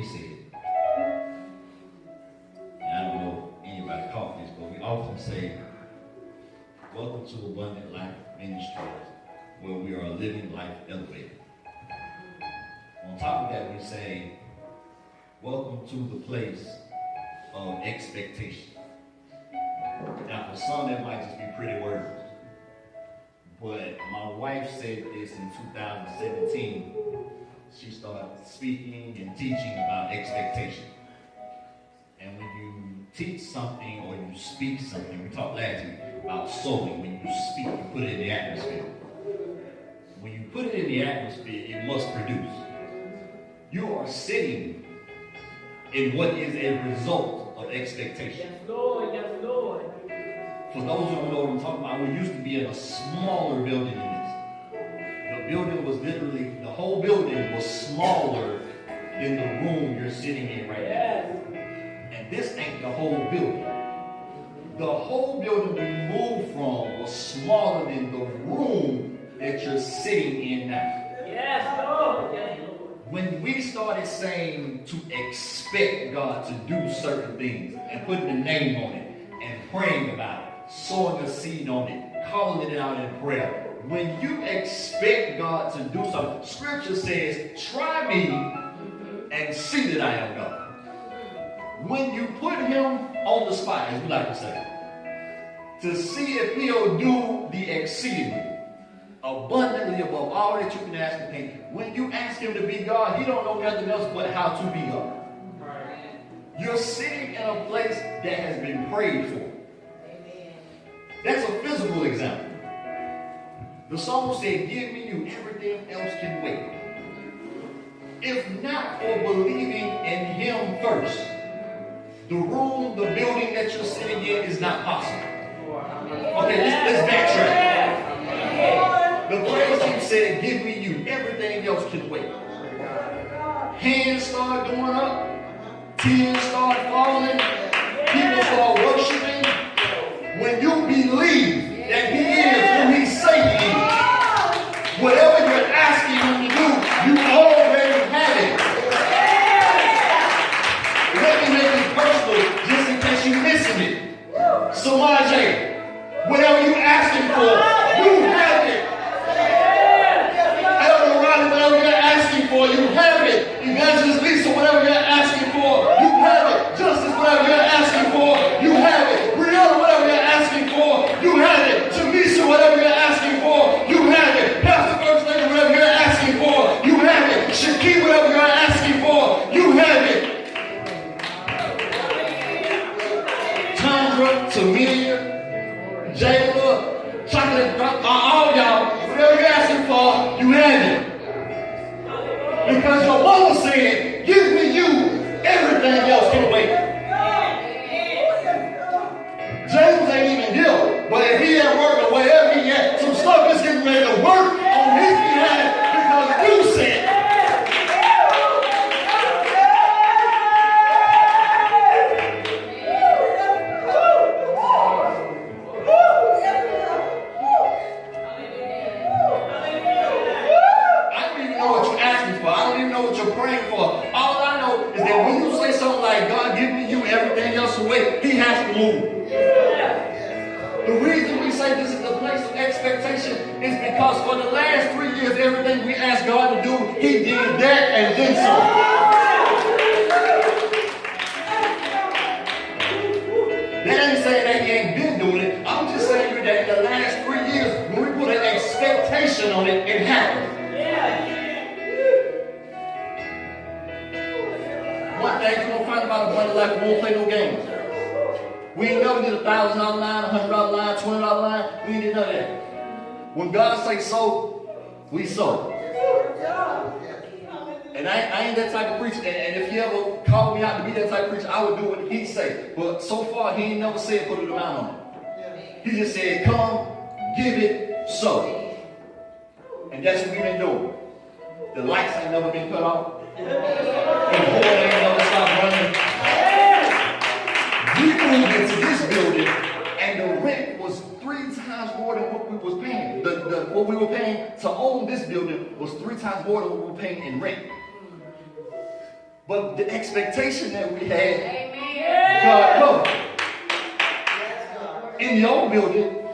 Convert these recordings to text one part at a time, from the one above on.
said, and I don't know if anybody caught this, but we often say, welcome to Abundant Life Ministries, where we are living life elevated. On top of that, we say, welcome to the place of expectation. Now, for some, that might just be pretty words. But my wife said this in 2017. She started speaking and teaching about expectation. And when you teach something or you speak something, we talked last week about sowing. When you speak, you put it in the atmosphere. When you put it in the atmosphere, it must produce. You are sitting in what is a result of expectation. Yes, Lord. Yes, Lord. For those who don't know what I'm talking about, we used to be in a smaller building than this. The building was literally, the whole building was smaller than the room you're sitting in right now. And this ain't the whole building. The whole building we moved from was smaller than the room that you're sitting in now. Yes, Lord. Yes, Lord. When we started saying to expect God to do certain things and putting a name on it and praying about it, sowing a seed on it, calling it out in prayer. When you expect God to do something, Scripture says, try me and see that I am God. When you put him on the spot, as we like to say, to see if he'll do the exceedingly, abundantly above all that you can ask and think. When you ask him to be God, he don't know nothing else but how to be God. You're sitting in a place that has been prayed for. That's a physical example. The song said, give me you, everything else can wait. If not for believing in him first, the room, the building that you're sitting in is not possible. Okay, let's backtrack. The praise team said, give me you, everything else can wait. Hands start going up, tears start falling, people start worshiping. When you believe that he is who he say he is, whatever you're asking him to do, you already have it. Let me make it personal, just in case you're missing it. Samaj, whatever you're asking for, you have it. Elder Ronnie, whatever you're asking for, you have it. Evangelist Lisa, whatever you're asking for, you have it. Justice, whatever you're asking for, you have it. Brianna, whatever you're asking for, you have it. Jamisa, whatever you're asking for, you have it. Pastor First Lady, whatever you're asking for, you have it. Shaki, whatever you're asking for, you have it. Chandra, Tamia, Jayla, Chocolate, all y'all, whatever you're asking for, you have it. Because your mama said, give me you, everything else can wait. James ain't even here, but if he at work or wherever he at, some stuff is getting ready to work on his behalf because you said. I don't even know what you're asking for. I don't even know what you're praying for. All I know is that when you say something like, God, give me you, everything else away, he has to move. The reason we say this is the place of expectation is because for the last 3 years, everything we asked God to do, he did that and then some. That ain't saying that he ain't been doing it. I'm just saying that in the last 3 years, when we put an expectation on it, it happened. One thing you're going to find about Abundant Life, we won't play no games. We ain't never did $1,000 line, $100 line, $20 line. We ain't did none of that. When God say sow, we sow. And I ain't that type of preacher. And if he ever called me out to be that type of preacher, I would do what he say. But so far, he ain't never said put an amount on it. He just said, come, give it, sow. And that's what we've been doing. The lights ain't never been cut off. The board ain't never stopped running. We moved into this building, and the rent was 3 times more than what we was paying. What we were paying to own this building was 3 times more than what we were paying in rent. But the expectation that we had, God covered. In the old building,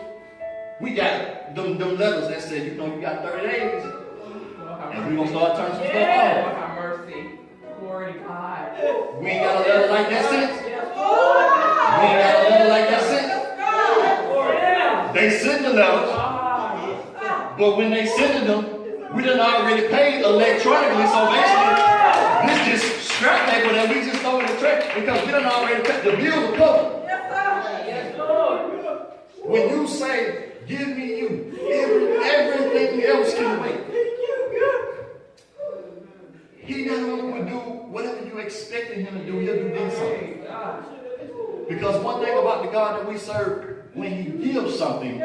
we got them letters that said, you know, you got 30 days. And we're going to start turning some stuff off. Have mercy. Glory to God. We ain't got a letter like that since. We ain't got a letter like that since. They send the letters. But when they send them, we done already paid electronically. So basically, this just scrap paper that we just throw in the trash because we done already paid. The bills are covered. When you say, give me you, everything else can wait. He not only will do whatever you expected him to do, he'll do then something. Because one thing about the God that we serve, when he gives something,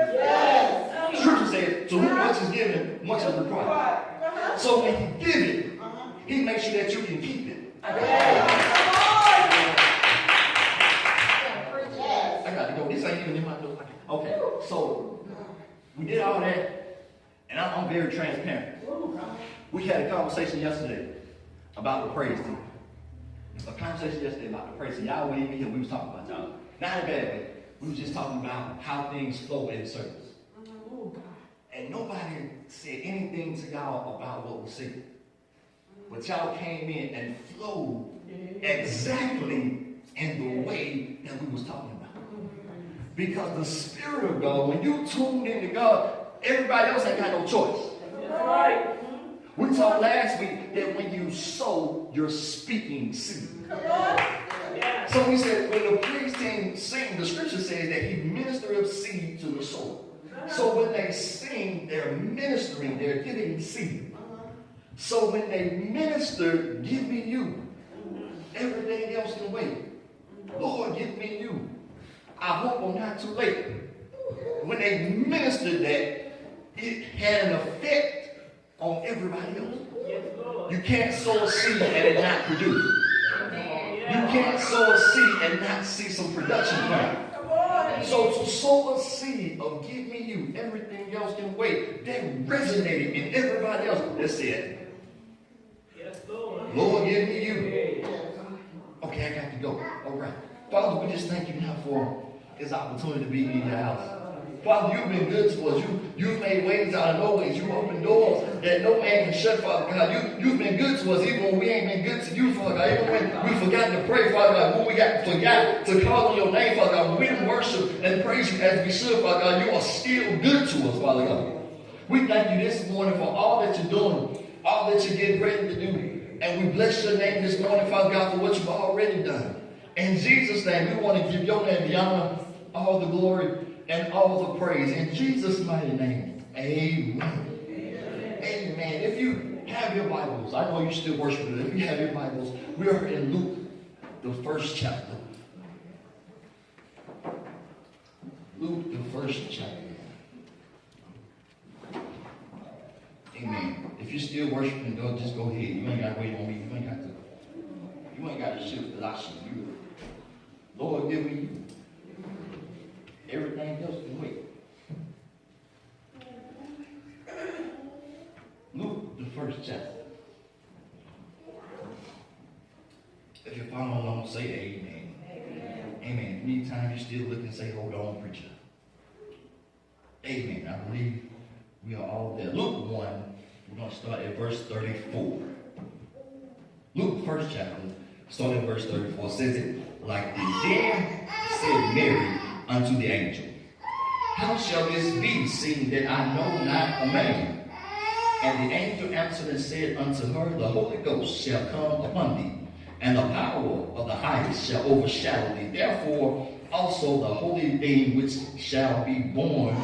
Scripture says, to whom much is given, much is required. So when he gives it, he makes sure that you can keep it. I got to go. This ain't even in my door. Okay, so we did all that, and I'm very transparent. We had a conversation yesterday about the praise team. A conversation yesterday about the praise team. Y'all weren't even here. We was talking about y'all. Not in a bad way. We was just talking about how things flow in service. And nobody said anything to y'all about what was said. But y'all came in and flowed exactly in the way that we was talking about. Because the Spirit of God, when you tuned into God, everybody else ain't got no choice. That's right. We talked last week that when you sow, you're speaking seed. So we said when the praise team sing, the scripture says that he ministered seed to the soul. So when they sing, they're ministering, they're giving seed. So when they minister, give me you. Everything else can wait. Lord, give me you. I hope I'm not too late. When they ministered that, it had an effect on everybody else. You can't sow a seed and it not produce. You can't sow a seed and not see some production come. So to sow a seed of give me you, everything else can wait, that resonated in everybody else. That said, Lord, give me you. Okay, I got to go. All right. Father, we just thank you now for this opportunity to be in your house. Father, you've been good to us. You've made ways out of no ways. You opened doors that no man can shut, Father God. You've been good to us even when we ain't been good to you, Father God. Even when we forgot to pray, Father God. When we forgot to call on your name, Father God. When we didn't worship and praise you as we should, Father God. You are still good to us, Father God. We thank you this morning for all that you're doing, all that you're getting ready to do. And we bless your name this morning, Father God, for what you've already done. In Jesus' name, we want to give your name the honor, all the glory, and all the praise. In Jesus' mighty name, amen. Amen. If you have your Bibles, I know you're still worshiping, but if you have your Bibles, we are in Luke, the first chapter. Luke, the first chapter. Amen. If you're still worshiping God, just go ahead. You ain't got to wait on me. You ain't got to shift because I shift you. Lord, give me you. Everything else can wait. Luke, the first chapter. If you're following along, say amen. Amen. Amen. Anytime you're still looking, say, hold on, preacher. Amen. I believe we are all there. Luke 1, we're going to start at verse 34. Luke, first chapter, starting at verse 34, says it like this. Then said Mary unto the angel, how shall this be, seeing that I know not a man? And the angel answered and said unto her, the Holy Ghost shall come upon thee, and the power of the highest shall overshadow thee. Therefore also the holy thing which shall be born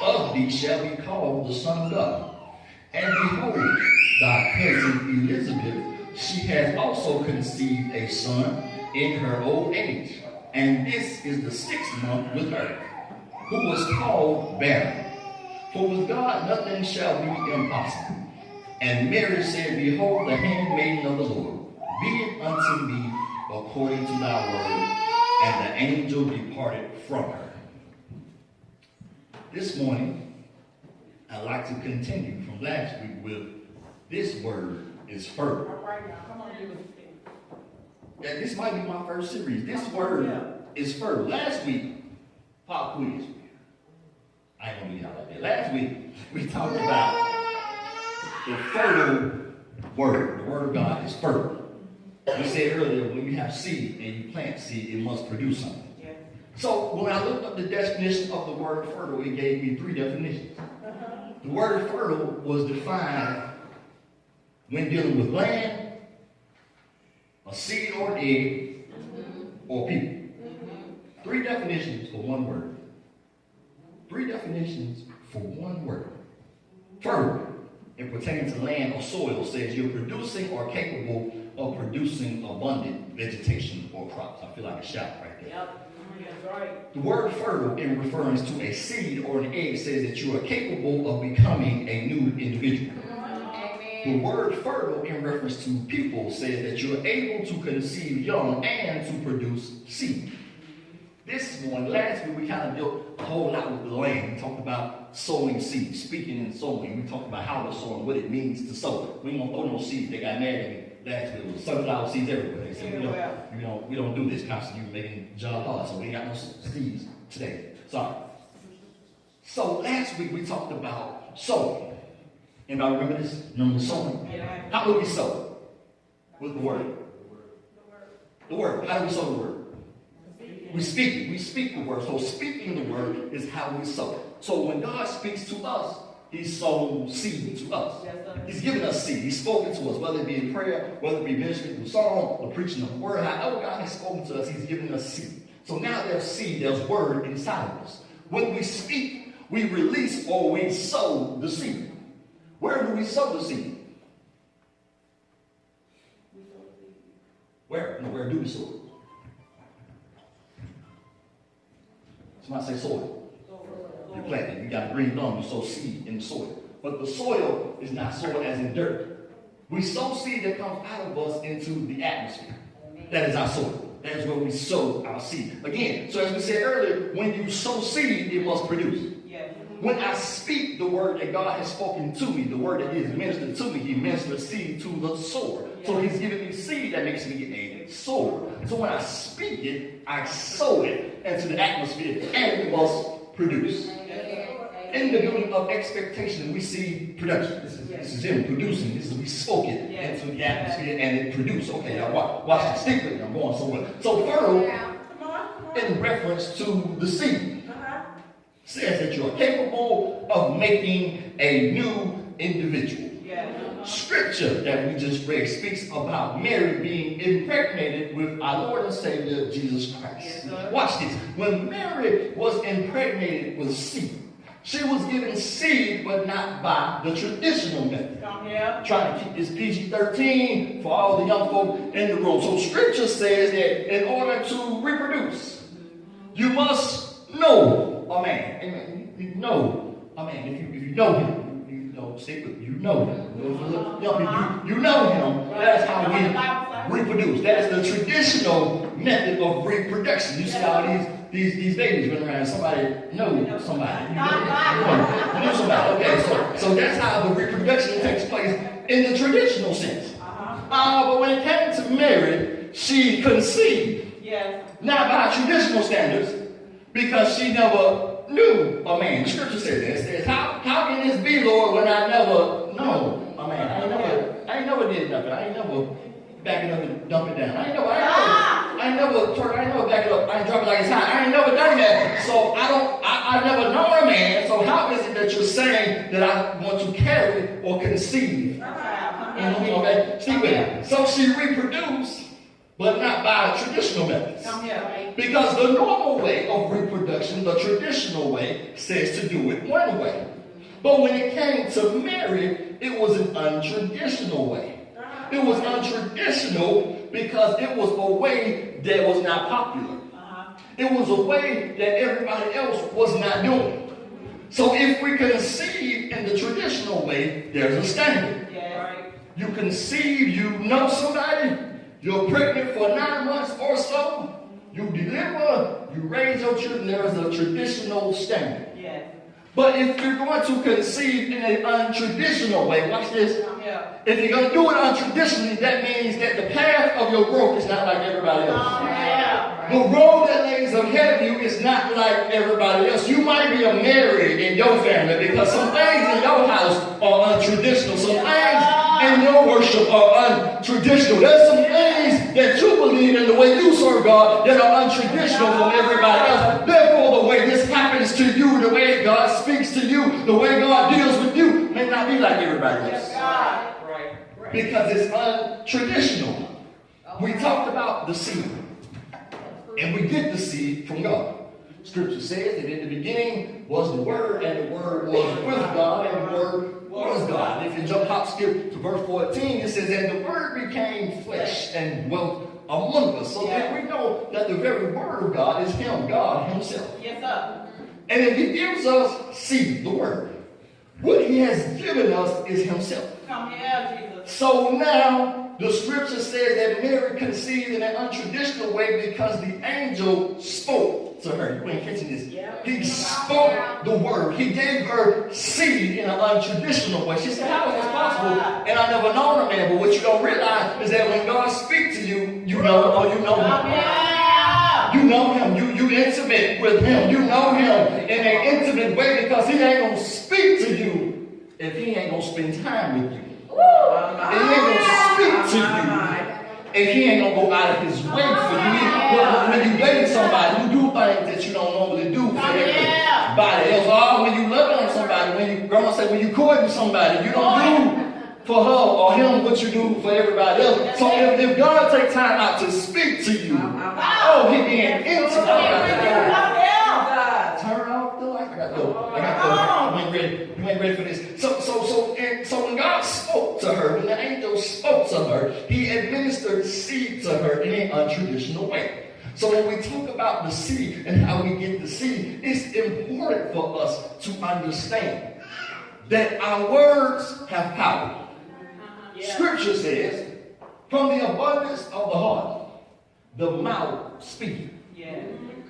of thee shall be called the Son of God. And behold, thy cousin Elizabeth, she hath also conceived a son in her old age. And this is the 6th month with her, who was called barren. For with God nothing shall be impossible. And Mary said, behold, the handmaiden of the Lord, be it unto me according to thy word. And the angel departed from her. This morning, I'd like to continue from last week with this word is fertile. All right, now, come on, that this might be my first series. This word is fertile. Last week, pop quiz. I ain't gonna be out like that. Last week, we talked about the fertile word. The word of God is fertile. We said earlier, when you have seed and you plant seed, it must produce something. Yeah. So when I looked up the definition of the word fertile, it gave me 3 definitions. The word fertile was defined when dealing with land, a seed or an egg, or people. 3 definitions for one word. 3 definitions for one word. Fertile, it pertains to land or soil, says you're producing or capable of producing abundant vegetation or crops. I feel like a shout right there. Yep. That's right. The word fertile, in reference to a seed or an egg, says that you are capable of becoming a new individual. The word fertile, in reference to people, says that you're able to conceive young and to produce seed. This morning, last week, we kind of dealt a whole lot with the land. We talked about sowing seeds, speaking and sowing. We talked about how to sow and what it means to sow. We ain't gonna throw no seeds. They got mad at me last week. It was sunflower seeds everywhere. They said, we don't do this. Constantly, you're making the job hard, so we ain't got no seeds today. Sorry. So last week, we talked about sowing. Anybody remember this? Remember sowing? Yeah. How do we sow? With the word. The word. How do we sow the word? We speak it. We speak the word. So speaking the word is how we sow. So when God speaks to us, He's sown seed to us. He's given us seed. He's spoken to us, whether it be in prayer, whether it be ministering through song, or preaching the word. However God has spoken to us, He's given us seed. So now there's seed, there's word inside of us. When we speak, we release or we sow the seed. Where do we sow the seed? Where? No, where do we sow it? Somebody say soil. You plant it. You got a green thumb. You sow seed in the soil. But the soil is not soil as in dirt. We sow seed that comes out of us into the atmosphere. That is our soil. That is where we sow our seed. Again, so as we said earlier, when you sow seed, it must produce. When I speak the word that God has spoken to me, the word that He has ministered to me, He ministered seed to the sower. So He's giving me seed that makes me a sower. So when I speak it, I sow it into the atmosphere, and it must produce. In the building of expectation, we see production. This is Him producing. This is we spoke it into the atmosphere, and it produced. Okay, now watch it. Stick with it. I'm going somewhere. So fertile, in reference to the seed, says that you're capable of making a new individual. Scripture that we just read speaks about Mary being impregnated with our Lord and Savior Jesus Christ. Watch this. When Mary was impregnated with seed, she was given seed, but not by the traditional method. Trying to keep this PG-13 for all the young folk in the room. So Scripture says that in order to reproduce, you must know a man. Amen. You know a man. If you know him, you know, stick with you know him. You know him. That's how we reproduce. That's the traditional method of reproduction. You see how these babies run around. Somebody knows somebody. You know somebody. Okay, so that's how the reproduction takes place in the traditional sense. But when it came to Mary, she conceived. Not by traditional standards, because she never knew a man. The Scripture says this. It says, how can this be, Lord, when I never know a man? I ain't never did nothing. I ain't never back it up and dump it down. I ain't never back it up. I ain't drop it like it's hot. I ain't never done that. So I never known a man. So how is it that you're saying that I want to carry or conceive? Okay, see with it. So she reproduced, but not by traditional methods. Because the normal way of reproduction, the traditional way, says to do it one way. But when it came to Mary, it was an untraditional way. It was untraditional because it was a way that was not popular. It was a way that everybody else was not doing. So if we conceive in the traditional way, there's a standard. You conceive, you know somebody, you're pregnant for 9 months or so, you deliver, you raise your children, there is a traditional standard. But if you're going to conceive in an untraditional way, watch this. If you're going to do it untraditionally, that means that the path of your growth is not like everybody else. Yeah. The road that lays ahead of you is not like everybody else. You might be a Mary in your family because some things in your house are untraditional. Some things in your worship are untraditional. There's some things that you believe in the way you serve God that are untraditional from everybody else. Therefore, the way this happens to you, the way God speaks to you, the way God deals with you may not be like everybody else. Right. Because it's untraditional. We talked about the seed. And we get the seed from God. Scripture says that in the beginning was the Word, and the Word was with God, and the Word was God. If you skip to verse 14, it says, and the Word became flesh and dwelt among us. So then we know that the very Word of God is Him, God Himself. Yes, sir. And if He gives us seed, the Word, what He has given us is Himself. Come here, Jesus. So now, the scripture says that Mary conceived in an untraditional way because the angel spoke to her. You ain't catching this. He spoke the word. He gave her seed in an untraditional way. She said, how is this possible? And I never known a man. But what you don't realize is that when God speaks to you, you know him. You know him. You intimate with him. You know him in an intimate way because he ain't going to speak to you if he ain't going to spend time with you. And he ain't going to speak to you if he ain't going to go out of his way for you. When you date somebody, you do things that you don't normally do for everybody else. Or when you love on somebody, grandma said, when you courting somebody, you don't do for her or him what you do for everybody else. So if God takes time out to speak to you, he being intimate. Turn off the light. I got to go. You ain't ready for this. So when God spoke to her, when the angel spoke to her, he administered seed to her in an untraditional way. So when we talk about the seed and how we get the seed, it's important for us to understand that our words have power. Scripture says, from the abundance of the heart, the mouth speaks.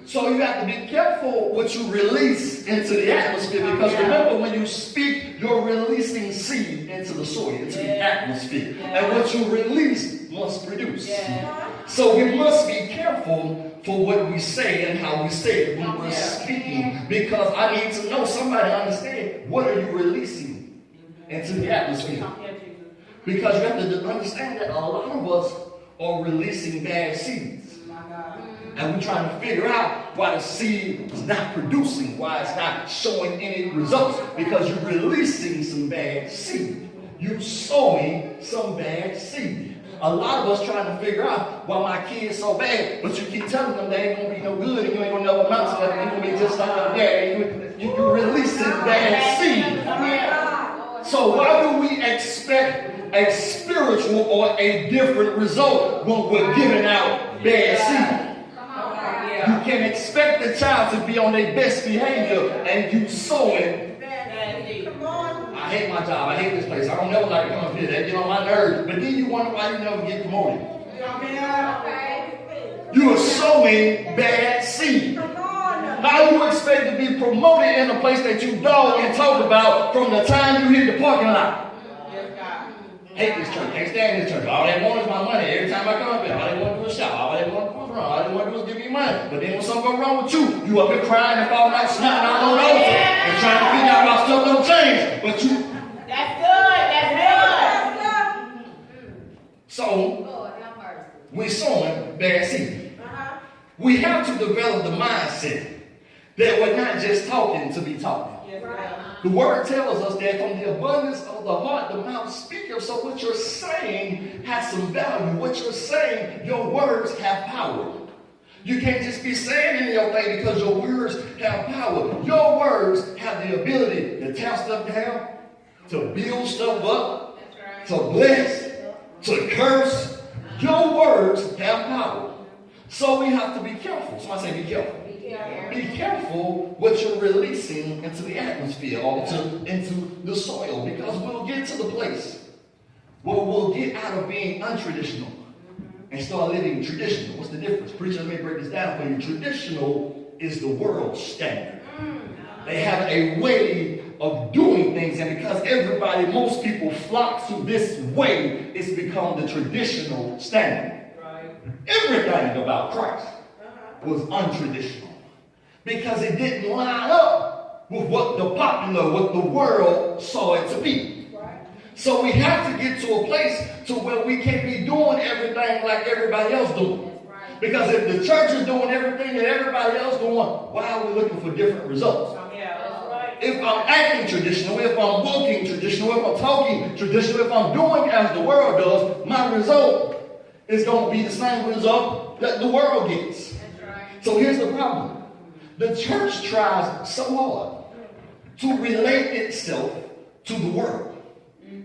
So you have to be careful what you release into the atmosphere, because remember, when you speak, you're releasing seed into the soil, into the atmosphere. And what you release must produce. So we must be careful for what we say and how we say it when we're speaking, because I need to know, somebody understand, what are you releasing into the atmosphere? Because you have to understand that a lot of us are releasing bad seeds. And we're trying to figure out why the seed is not producing, why it's not showing any results. Because you're releasing some bad seed. You're sowing some bad seed. A lot of us trying to figure out why my kid's so bad, but you keep telling them they ain't going to be no good, and you ain't going to never amount to that, they're going to be just like their dad. You're releasing bad seed. So why do we expect a spiritual or a different result when we're giving out bad seed? You can expect the child to be on their best behavior and you sowing. I hate my job. I hate this place. I don't never like to come up here. They get on my nerves. But then you wonder why you never get promoted. You are sowing bad seed. How do you expect to be promoted in a place that you dog and talk about from the time you hit the parking lot? Hate this church, can't stand this church. All they want is my money. Every time I come up here, all they want to do is shout. All they want to do is run. All they want to do is give me money. But then when something goes wrong with you up here crying and falling out, snotting out on the altar and trying to figure out why stuff don't change. But you. That's good. So, we're sowing bad seed. We have to develop the mindset that we're not just talking to be talking. The word tells us that from the abundance of the heart, the mouth speaketh. So what you're saying has some value. What you're saying, your words have power. You can't just be saying any of your thing because your words have power. Your words have the ability to tear stuff down, to build stuff up, to bless, to curse. Your words have power. So we have to be careful. Somebody say be careful. Be careful what you're releasing into the atmosphere or into the soil, because we'll get to the place where we'll get out of being untraditional and start living traditional. What's the difference? Preacher, let me break this down for you. Traditional is the world standard. They have a way of doing things, and because most people flock to this way, it's become the traditional standard. everything about Christ was untraditional because it didn't line up with what the world saw it to be. So we have to get to a place to where we can't be doing everything like everybody else doing. Because if the church is doing everything that everybody else doing, why are we looking for different results? If I'm acting traditional, if I'm walking traditional, if I'm talking traditional, if I'm doing as the world does, my result is going to be the same result that the world gets. So here's the problem. The church tries so hard to relate itself to the world.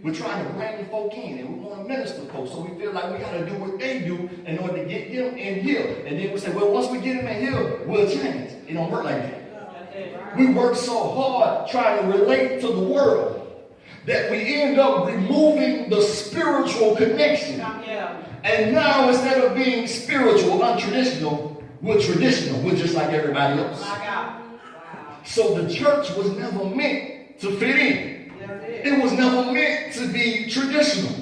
We're trying to bring the folk in and we want to minister folks. So we feel like we got to do what they do in order to get them in here. And then we say, well, once we get them in here, we'll change. It don't work like that. We work so hard trying to relate to the world that we end up removing the spiritual connection. And now instead of being spiritual, untraditional, we're traditional. We're just like everybody else. So the church was never meant to fit in. It was never meant to be traditional.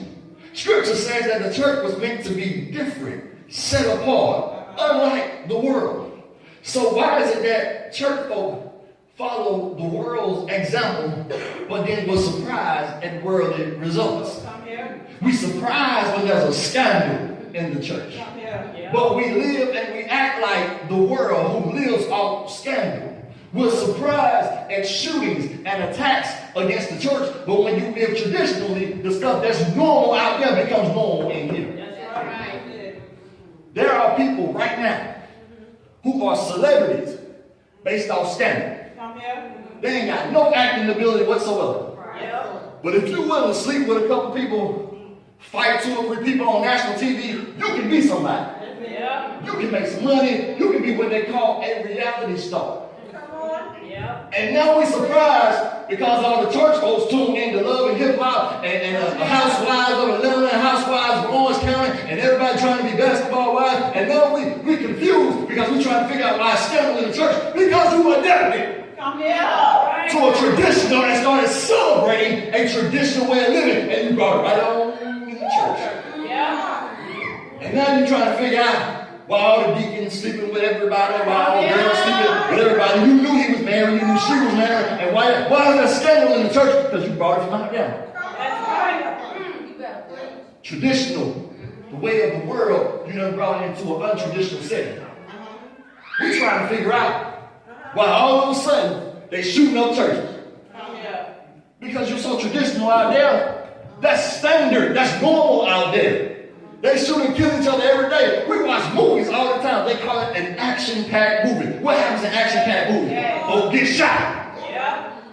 Scripture says that the church was meant to be different, set apart, unlike the world. So why is it that church folk follow the world's example, but then we're surprised at worldly results? We're surprised when there's a scandal in the church. But we live and we act like the world who lives off scandal. We're surprised at shootings and attacks against the church, but when you live traditionally, the stuff that's normal out there becomes normal in here. There are people right now who are celebrities based off scandal. They ain't got no acting ability whatsoever. But if you're willing to sleep with a couple people, fight 2 or 3 people on national TV, you can be somebody. You can make some money. You can be what they call a reality star. And now we're surprised because all the church folks tune into Love and Hip Hop and the housewives of Atlanta and housewives of Orange County and everybody trying to be basketball wives. And now we confused because we're trying to figure out why it's scandal in the church. Because you adapted to a traditional and started celebrating a traditional way of living. And you brought it right on in the church. And now you're trying to figure out why all the deacons sleeping with everybody, why all the girls sleeping with everybody. You knew he was married, you knew she was married, and why is there scandal in the church? Because you brought it from out there. Traditional, the way of the world, you done brought it into an untraditional setting. We're trying to figure out why all of a sudden they shooting up churches. Because you're so traditional out there. That's standard, that's normal out there. They shoot and kill each other every day. We watch movies all the time. They call it an action-packed movie. What happens in an action-packed movie? Oh, get shot.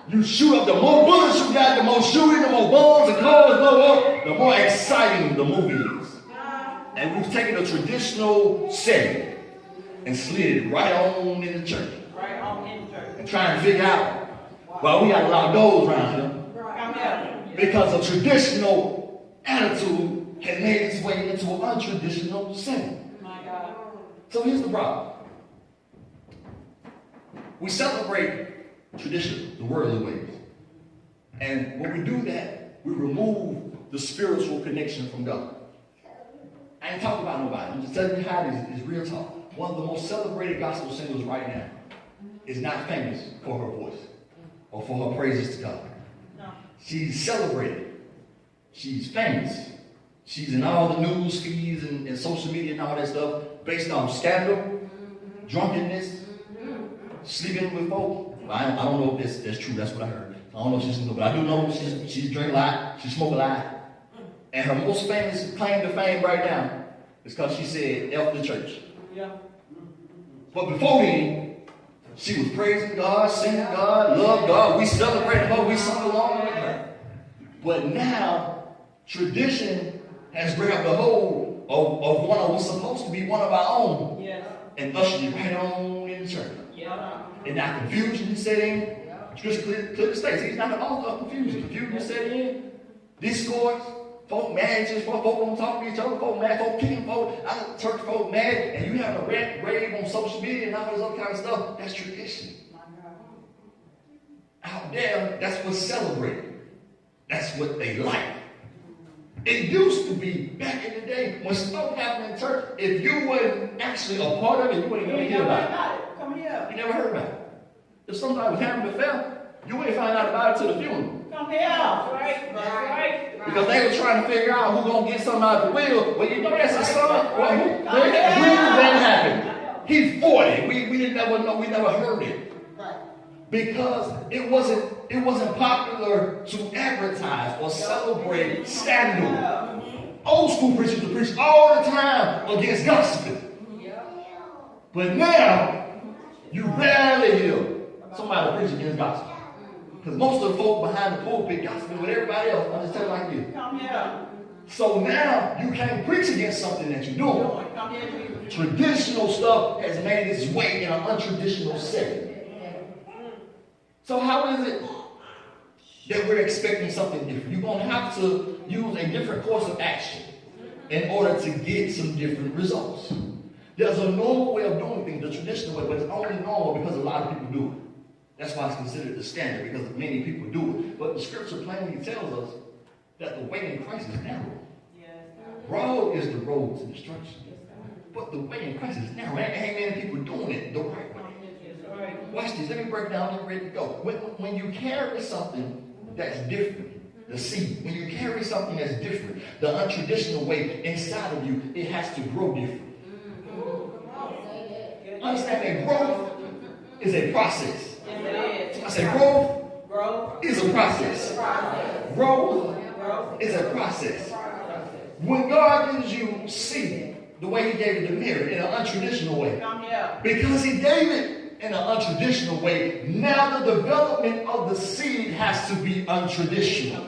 You shoot up, the more bullets you got, the more shooting, the more bombs and cars blow up, the more exciting the movie is. And we've taken a traditional setting and slid it right on in the church. And trying to figure out why we got a lot of doors around here. Because a traditional attitude had made its way into an untraditional setting. So here's the problem. We celebrate tradition, the worldly ways. And when we do that, we remove the spiritual connection from God. I ain't talking about nobody. I'm just telling you how it is real talk. One of the most celebrated gospel singers right now is not famous for her voice or for her praises to God. She's celebrated. She's famous. She's in all the news feeds and social media and all that stuff based on scandal, drunkenness, sleeping with folk. Well, I don't know if that's true. That's what I heard. I don't know if she's single, but I do know she's drink a lot. She smoke a lot. And her most famous claim to fame right now is because she said, F the church. But before then, she was praising God, singing God, loved God. We celebrated her. We sung along with her. But now, tradition has grabbed a hold of one of what's supposed to be one of our own and ushered it right on in the church. And now confusion is set in. Scripture clearly states he's not the author of confusion. Confusion is set in. Discord, folk mad, just folk don't talk to each other, folk mad, folk kicking folk out of church, folk mad, and you having a rant rave on social media and all this other kind of stuff. That's tradition. Out there, that's what's celebrated. That's what they like. It used to be back in the day when stuff happened in church, if you weren't actually a part of it, you wouldn't even hear about it. Come here. You never heard about it. If somebody was having an affair, you wouldn't find out about it till the funeral. Come here. Right. Right. Because they were trying to figure out who's going to get something out of the will. Well, you know that's his son. Well, when did that happen? He's 40. We didn't never know. We never heard it. Because it wasn't popular to advertise or celebrate scandal. Old school preachers would preach all the time against gossip. But now, you rarely hear somebody preach against gossip. Because most of the folk behind the pulpit gossiping with everybody else. I'm just telling like this. Come here. So now, you can't preach against something that you're doing. Come here, Jesus. Traditional stuff has made its way in an untraditional setting. So how is it that we're expecting something different? You're going to have to use a different course of action in order to get some different results. There's a normal way of doing things, the traditional way, but it's only normal because a lot of people do it. That's why it's considered the standard, because many people do it. But the scripture plainly tells us that the way in Christ is narrow. Broad is the road to destruction. But the way in Christ is narrow. Ain't many people doing it the right way. Watch this. Let me break down. Get ready to go. When you carry something that's different, the seed, when you carry something that's different, the untraditional way inside of you, it has to grow different. Understand that growth is a process. I said growth is a process. Growth is a process. When God gives you seed, the way he gave it to Mary in an untraditional way, because he gave it in an untraditional way, now the development of the seed has to be untraditional.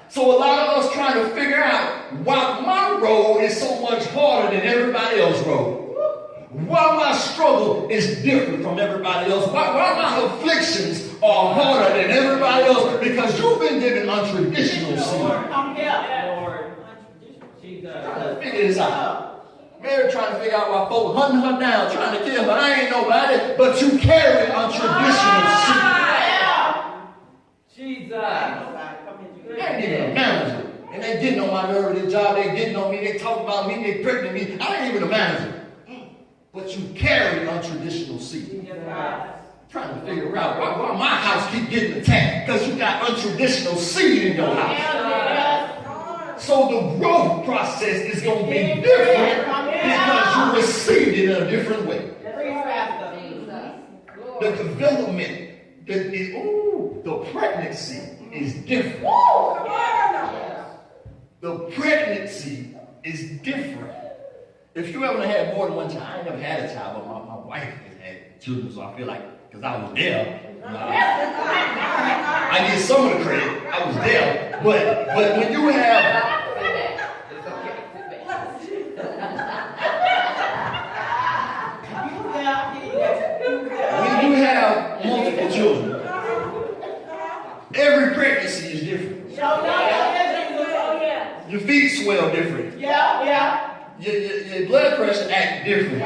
So a lot of us trying to figure out why my road is so much harder than everybody else's road. Why my struggle is different from everybody else. Why my afflictions are harder than everybody else. Because you've been given untraditional seed. Come here, Lord. Trying to figure this out. Mary trying to figure out why folks hunting her down, trying to kill her. I ain't nobody, but you carry untraditional seed. Jesus. They ain't even a manager. And they getting on my nerve at their job. They getting on me. They talk about me. They pregnant me. I ain't even a manager. But you carry untraditional seed. Trying to figure out why my house keep getting attacked. Because you got untraditional seed in your house. So the growth process is going to be different because you received it in a different way. The development, the pregnancy is different. The pregnancy is different. If you ever had more than one child, I ain't never had a child, but my wife has had children, so I feel like, because I was there, I get some of the credit, I was there, but when you have, multiple children, every pregnancy is different. Your feet swell different. Your blood pressure acts different.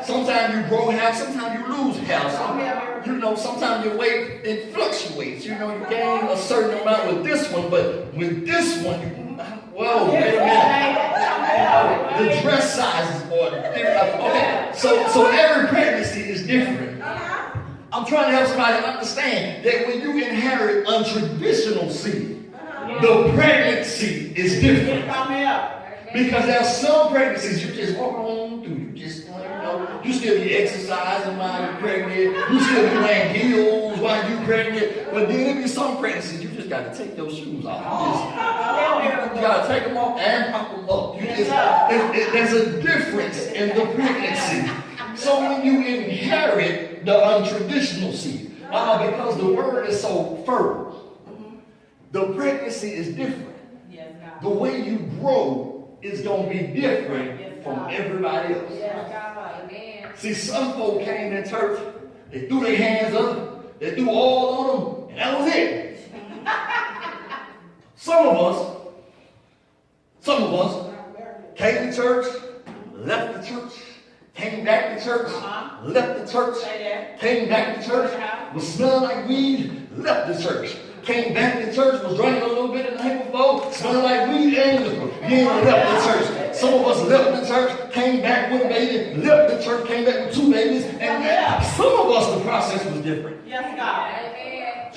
Sometimes you grow hair, sometimes you lose hair. Sometimes your weight, it fluctuates. You gain a certain amount with this one, but with this one, wait a minute. The dress sizes are different. Okay, so every pregnancy is different. I'm trying to help somebody understand that when you inherit untraditional seed, the pregnancy is different. Because there are some pregnancies you just walk on through. You still be exercising while you're pregnant. You still be wearing heels while you're pregnant. But then there be some pregnancies you just got to take those shoes off. You got to take them off and pop them up. There's a difference in the pregnancy. So when you inherit the untraditional seed, because the word is so fertile, the pregnancy is different. The way you grow is going to be different from everybody else. See, some folk came in church, they threw their hands up, they threw all on them, and that was it. Some of us came to church, left the church, came back to church, left the church, came back to church, was smelling like weed, left the church, came back to church, was drinking a little bit in the night before, smelling like weed, and you left the church. Some of us left the church, came back with a baby, left the church, came back with 2 babies, and some of us, the process was different. Yes, God.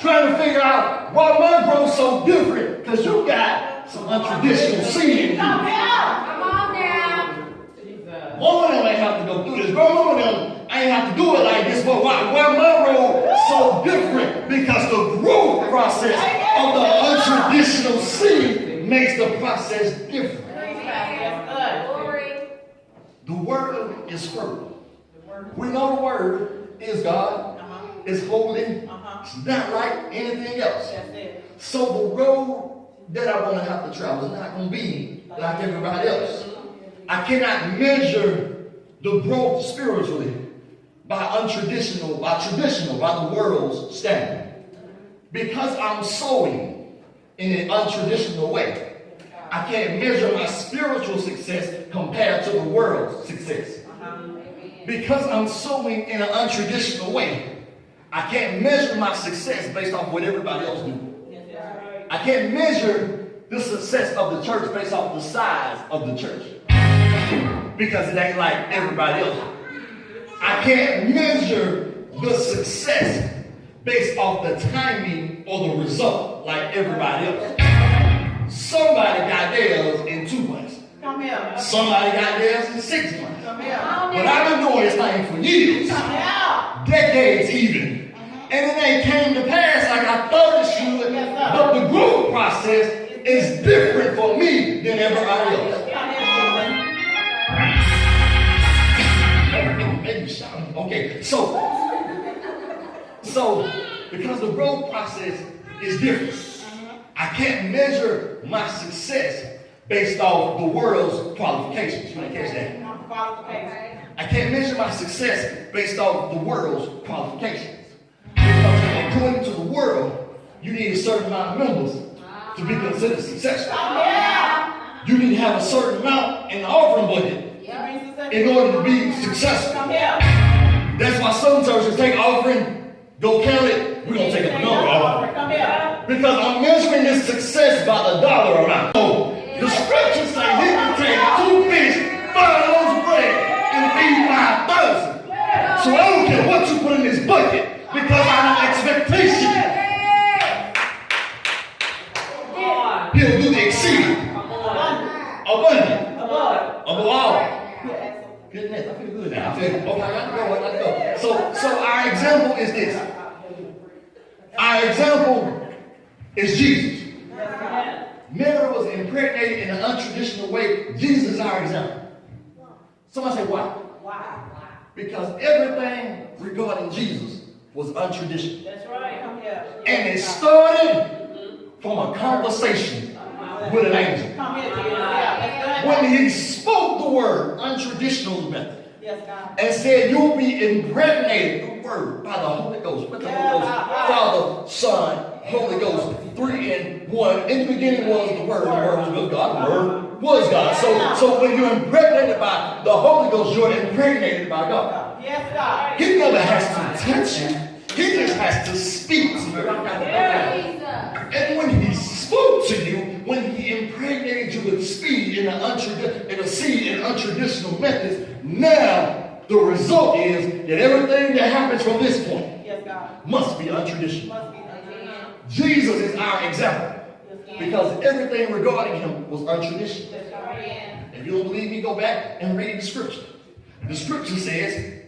Trying to figure out why my growth's so different, because you got some untraditional seed in you. Come on now. One of them ain't have to go through this. One of them ain't have to do it like this. But why my road so different? Because the growth process of the untraditional seed makes the process different. The word is fertile. We know the word is God. It's holy. It's not like anything else. So the road that I want to have to travel is not going to be like everybody else. I cannot measure the growth spiritually by the world's standard. Because I'm sowing in an untraditional way, I can't measure my spiritual success compared to the world's success. Because I'm sowing in an untraditional way, I can't measure my success based off what everybody else do. I can't measure the success of the church based off the size of the church. Because it ain't like everybody else. I can't measure the success based off the timing or the result like everybody else. Somebody got theirs in 2 months. Come here. Somebody got theirs in 6 months. Come here. But I've been doing this thing for years. Come here. Decades even. And it ain't came to pass like I thought it should. But the growth process is different for me than everybody else. Okay, so because the growth process is different, I can't measure my success based off the world's qualifications. You want to catch that? I can't measure my success based off the world's qualifications. Because according to the world, you need a certain amount of members to be considered successful. You need to have a certain amount in the offering budget in order to be successful. That's why some churches take offering, go count it, we're going to take another offering. Because I'm measuring this success by the dollar amount. So the scriptures say he can take 2 fish, 5 loaves of bread, and feed 5,000. So I don't care what you put in this bucket, because I have expectation. He'll do the exceeding, abundant, above all. Goodness, I feel good now. I feel, okay, I gotta go. So our example is this. Our example is Jesus. Mary was impregnated in an untraditional way. Jesus is our example. Somebody say, why? Why? Because everything regarding Jesus was untraditional. That's right. And it started from a conversation with an angel. When he spoke the word, untraditional method, and said, you'll be impregnated, the word, by the Holy Ghost. With the Holy Ghost, Father, Son, Holy Ghost, 3 in 1. In the beginning was the Word was with God, the Word was God. So when you're impregnated by the Holy Ghost, you're impregnated by God. Yes, God. He never has to touch you. He just has to speak to you. And when he spoke to you, when he impregnated you with speed in a seed in untraditional methods, now the result is that everything that happens from this point must be untraditional. Jesus is our example because everything regarding him was untraditional. If you don't believe me, go back and read the scripture. The scripture says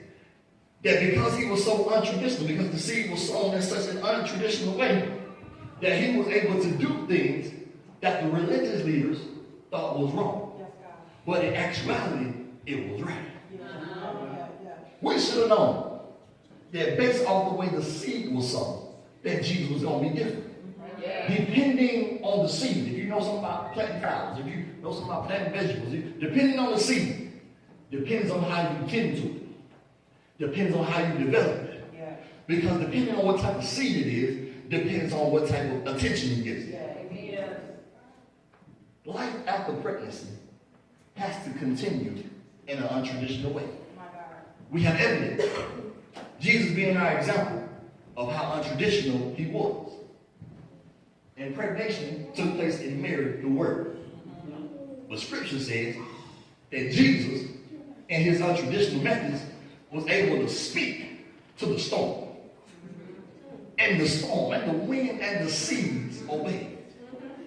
that because he was so untraditional, because the seed was sown in such an untraditional way, that he was able to do things that the religious leaders thought was wrong. But in actuality, it was right. We should have known that based off the way the seed was sown, that Jesus was going to be different. Depending on the seed, if you know something about planting flowers, if you know something about planting vegetables, depending on the seed, depends on how you tend to it. Depends on how you develop it. Because depending on what type of seed it is, depends on what type of attention you get. Life after pregnancy has to continue in an untraditional way. We have evidence. Jesus being our example of how untraditional he was. impregnation took place in Mary, the Word. But Scripture says that Jesus, in his untraditional methods, was able to speak to the storm. And the storm, and the wind, and the seas obeyed.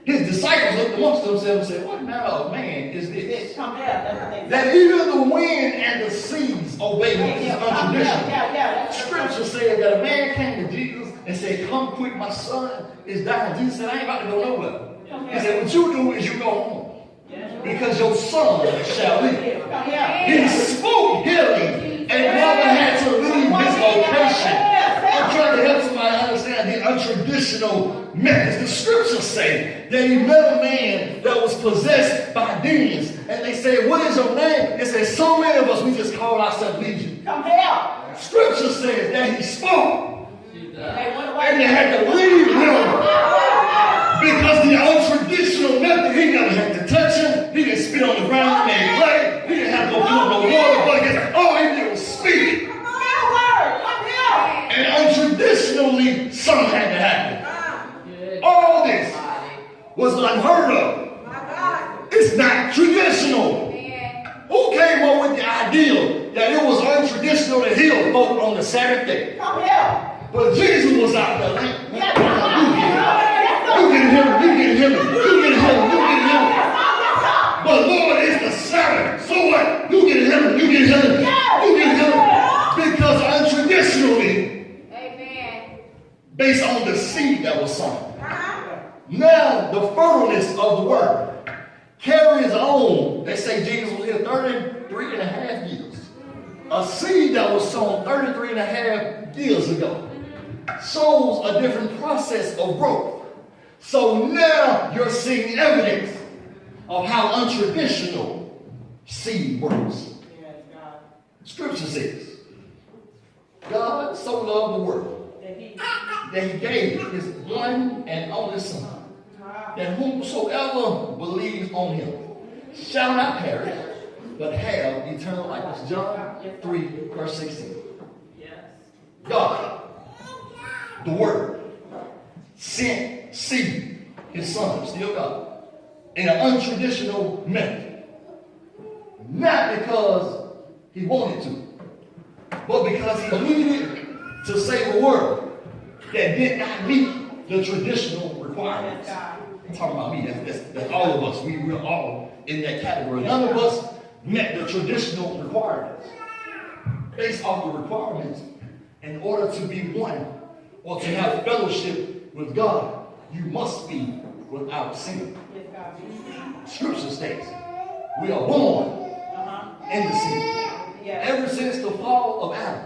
His disciples looked amongst themselves and said, what manner of man is this? That even the wind and the seas obey him. This is untraditional. Scripture said that a man came to Jesus and said, come quick, my son is dying. Jesus said, I ain't about to go nowhere. He said, what you do is you go home. Because your son shall live. He spoke healing and never had to leave his location. I'm trying to help somebody understand the untraditional methods. The scriptures say that he met a man that was possessed by demons. And they said, what is your name? They said, so many of us, we just call ourselves Legion. Come here. Scripture says that he spoke. And they had to leave him. Because the untraditional method, he never had to touch him. He didn't spit on the ground, he made clay. He didn't have to go through no water buckets. All he did was speak. And untraditionally, something had to happen. All this was unheard of. It's not traditional. Who came up with the idea that it was untraditional to heal folk on the Sabbath day? But Jesus was out there like, you get him, you get him, you get him, you get him. But Lord, it's the Sabbath. So what? You get him, you get him, you get him. Because untraditionally, based on the seed that was sown. Now, the fertileness of the word carries on. They say Jesus was here 33 and a half years. A seed that was sown 33 and a half years ago shows a different process of growth. So now you're seeing evidence of how untraditional seed works. Scripture says, God so loved the world that he gave his one and only son, that whomsoever believes on him shall not perish, but have eternal life. That's John 3, verse 16. God, the Word, sent seed, his son, still God, in an untraditional method. Not because he wanted to, but because he needed to save a world that did not meet the traditional requirements. I'm talking about me, that's all of us. We're all in that category. None of us met the traditional requirements. Based off the requirements, in order to be one or to have fellowship with God, you must be without sin. Scripture states, we are born in the sin. Ever since the fall of Adam,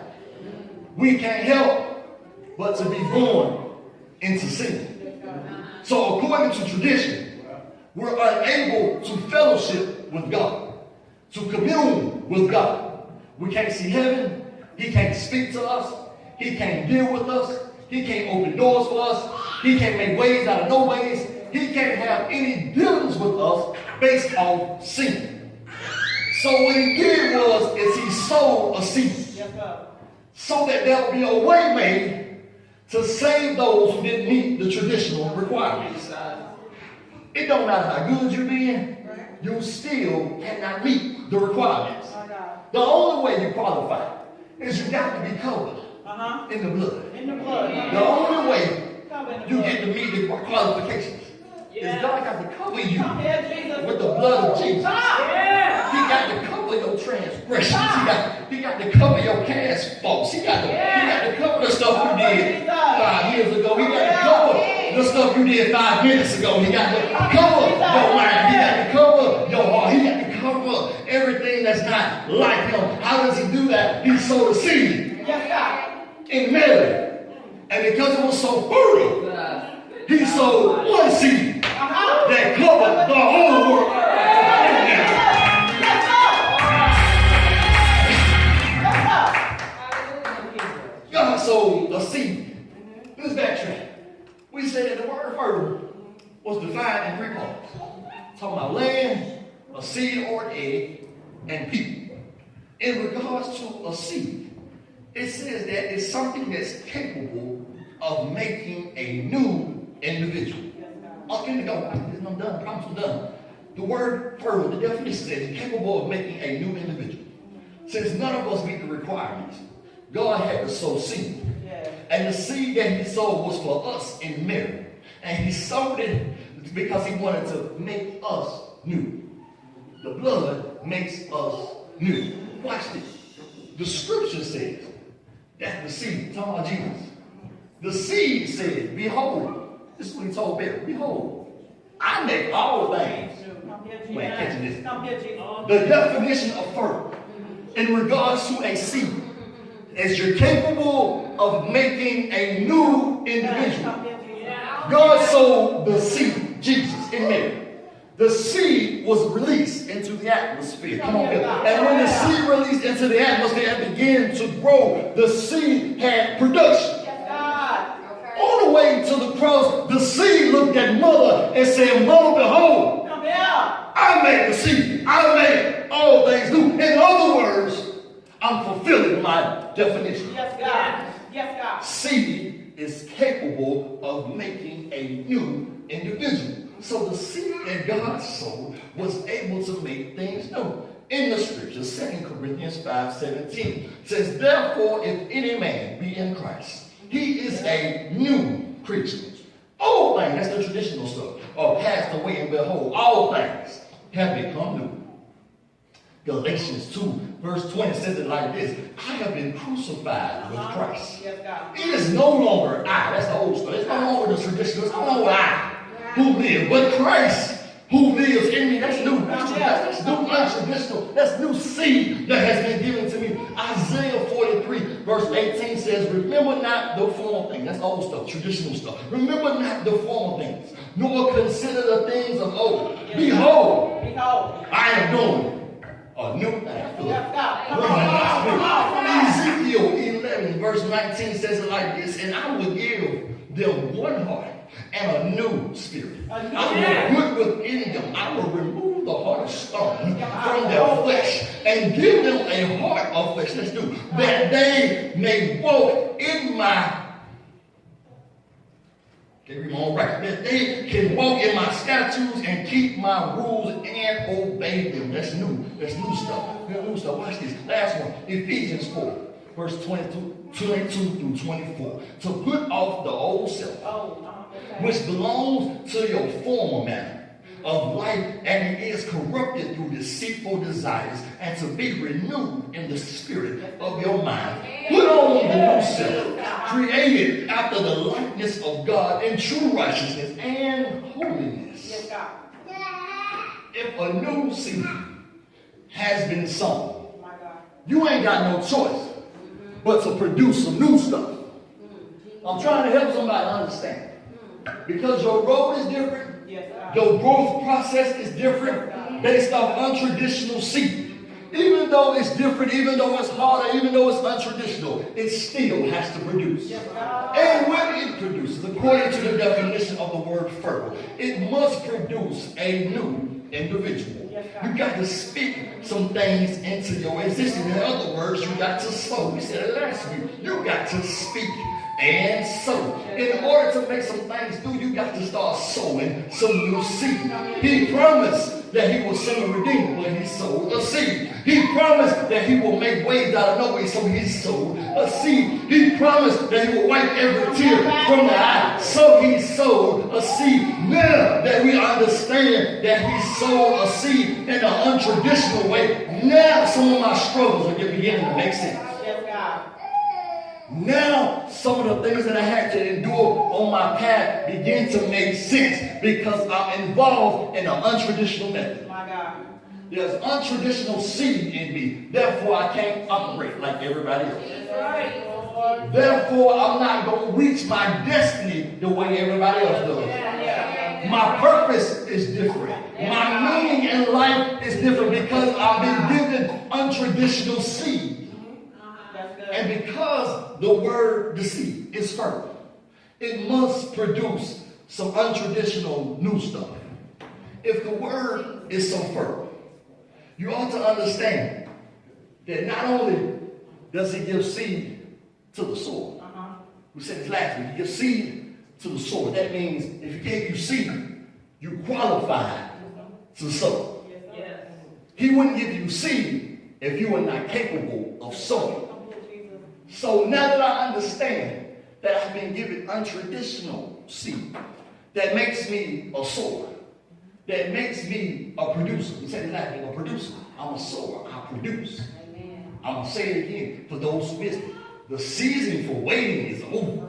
we can't help but to be born into sin. So according to tradition, we're unable to fellowship with God, to commune with God. We can't see heaven. He can't speak to us. He can't deal with us. He can't open doors for us. He can't make ways out of no ways. He can't have any dealings with us based on sin. So what he did is he sowed a seed. So that there would be a way made to save those who didn't meet the traditional requirements. It don't matter how good you've been, you still cannot meet the requirements. The only way you qualify is you got to be covered in the blood. The only way you get to meet the qualifications is God got to cover you with the blood of Jesus. He got to cover your transgressions. He got to cover your past faults. He got to cover the stuff you did 5 years ago. He got to cover the stuff you did 5 minutes ago. He got to cover your mind. He got to cover your heart. He got to cover everything that's not like him. How does he do that? He sowed a seed in Mary. And because it was so fertile, he sowed one seed that covered the whole world. God sowed a seed. Let's backtrack. We said that the word fertile was defined in 3 parts. Talking about land, a seed or an egg, and people. In regards to a seed, it says that it's something that's capable of making a new individual. finna go. I'm done. I promise I'm done. The word fertile, the definition says capable of making a new individual. Since none of us meet the requirements, God had to sow seed. Yeah. And the seed that he sowed was for us in Mary. And he sowed it because he wanted to make us new. The blood makes us new. Watch this. The scripture says that the seed, talking about Jesus, the seed said, behold, this is what he told Mary, behold, I make all things. Wait, catching this. The definition of fertile in regards to a seed is you're capable of making a new individual. God sowed the seed, Jesus, in Mary. The seed was released into the atmosphere. Come on, and when the seed released into the atmosphere and began to grow, the seed had production. On the way to the cross, the seed looked at mother and said, Mother, behold, I made the seed. I made all things new. In other words, I'm fulfilling my definition. Yes, God. Yes, God. Seed is capable of making a new individual. So the seed that God sowed was able to make things new. In the scripture, 2 Corinthians 5:17 says, therefore, if any man be in Christ, he is a new creature. All things, that's the traditional stuff, are passed away, and behold, all things have become new. Galatians 2 verse 20 says it like this, I have been crucified with Christ. It is no longer I, that's the old stuff. It's no longer the traditional, it's no longer I who live, but Christ who lives in me. That's new. That's new, untraditional. That's new seed that has been given to me. Isaiah 43 verse 18 says, remember not the former things. That's old stuff, traditional stuff. Remember not the former things, nor consider the things of old. Behold, I am doing a new thing. Ezekiel 11 verse 19 says it like this, and I will give them one heart and a new spirit. I will put within them. I will remove the heart of stone from their flesh and give them a heart of flesh. Let's do that they may walk in my. That they can walk in my statutes and keep my rules and obey them. That's new. That's new stuff. New stuff. Watch this. Last one. Ephesians 4. Verse 22 through 24. To put off the old self, which belongs to your former manner of life, and it is corrupted through deceitful desires, and to be renewed in the spirit of your mind. Put on the new self, created after the likeness of God in true righteousness and holiness. If a new seed has been sown, you ain't got no choice but to produce some new stuff. I'm trying to help somebody understand. Because your road is different, your growth process is different based off untraditional seed. Even though it's different, even though it's harder, even though it's untraditional, it still has to produce. And when it produces, according to the definition of the word fertile, it must produce a new individual. You got to speak some things into your existence. In other words, you got to sow. We said it last week. You got to speak and sow. In order to make some things new, you got to start sowing some new seed. He promised that he will send a redeemer when he sowed a seed. He promised that he will make ways out of no way, so he sowed a seed. He promised that he will wipe every tear from the eye, so he sowed a seed. Now that we understand that he sowed a seed in an untraditional way, now some of my struggles are beginning to make sense. Now, some of the things that I had to endure on my path begin to make sense because I'm involved in an untraditional method. My God. There's untraditional seed in me. Therefore, I can't operate like everybody else. Right. Therefore, I'm not going to reach my destiny the way everybody else does. My purpose is different. My meaning in life is different because I've been given untraditional seed. And because the word, the seed, is fertile, it must produce some untraditional new stuff. If the word is so fertile, you ought to understand that not only does he give seed to the soil, we said this last week, he gives seed to the soil. That means if he gave you seed, you qualified to sow. Yes. He wouldn't give you seed if you were not capable of sowing. So now that I understand that I've been given untraditional seed that makes me a sower, that makes me a producer. He said exactly, a producer. I'm a sower. I produce. Amen. I'm going to say it again for those who missed it. The season for waiting is over.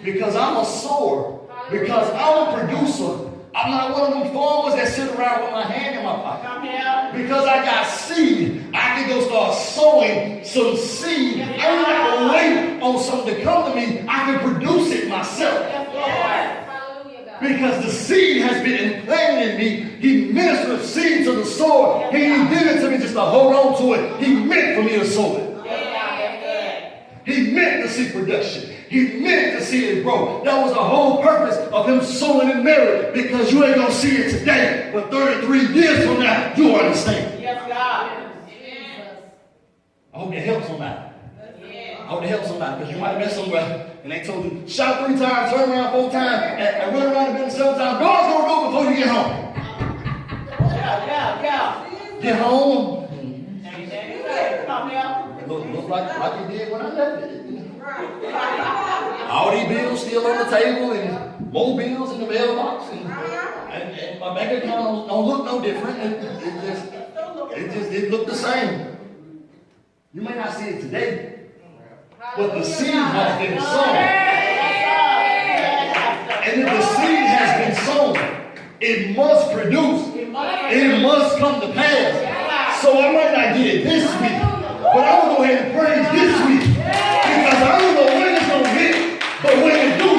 Because I'm a sower. Because I'm a producer. I'm not one of them farmers that sit around with my hand in my pocket. Because I got seed, I can go start sowing some seed. I don't have to wait on something to come to me. I can produce it myself. Because the seed has been implanted in me. He ministered seed to the sower. He didn't give it to me just to hold on to it. He meant for me to sow it. He meant to see production. He meant to see it grow. That was the whole purpose of him sowing in Mary. Because you ain't going to see it today. But 33 years from now, you understand. Yes, God. I hope it helps somebody. I hope it helps somebody. Because you might have been somewhere and they told you, shout 3 times, turn around 4 times, and run around the building 7 times. God's going to go before you get home. Yeah. Get home. Come here. Look like it did when I left it. All these bills still on the table and more bills in the mailbox and my bank account don't look no different. It looked the same. You may not see it today, but the seed has been sown. And if the seed has been sown, it must produce. It must come to pass. So I might not get it this week, but I'm going to go ahead and praise this week. Because I don't know when it's going to hit, but when it do,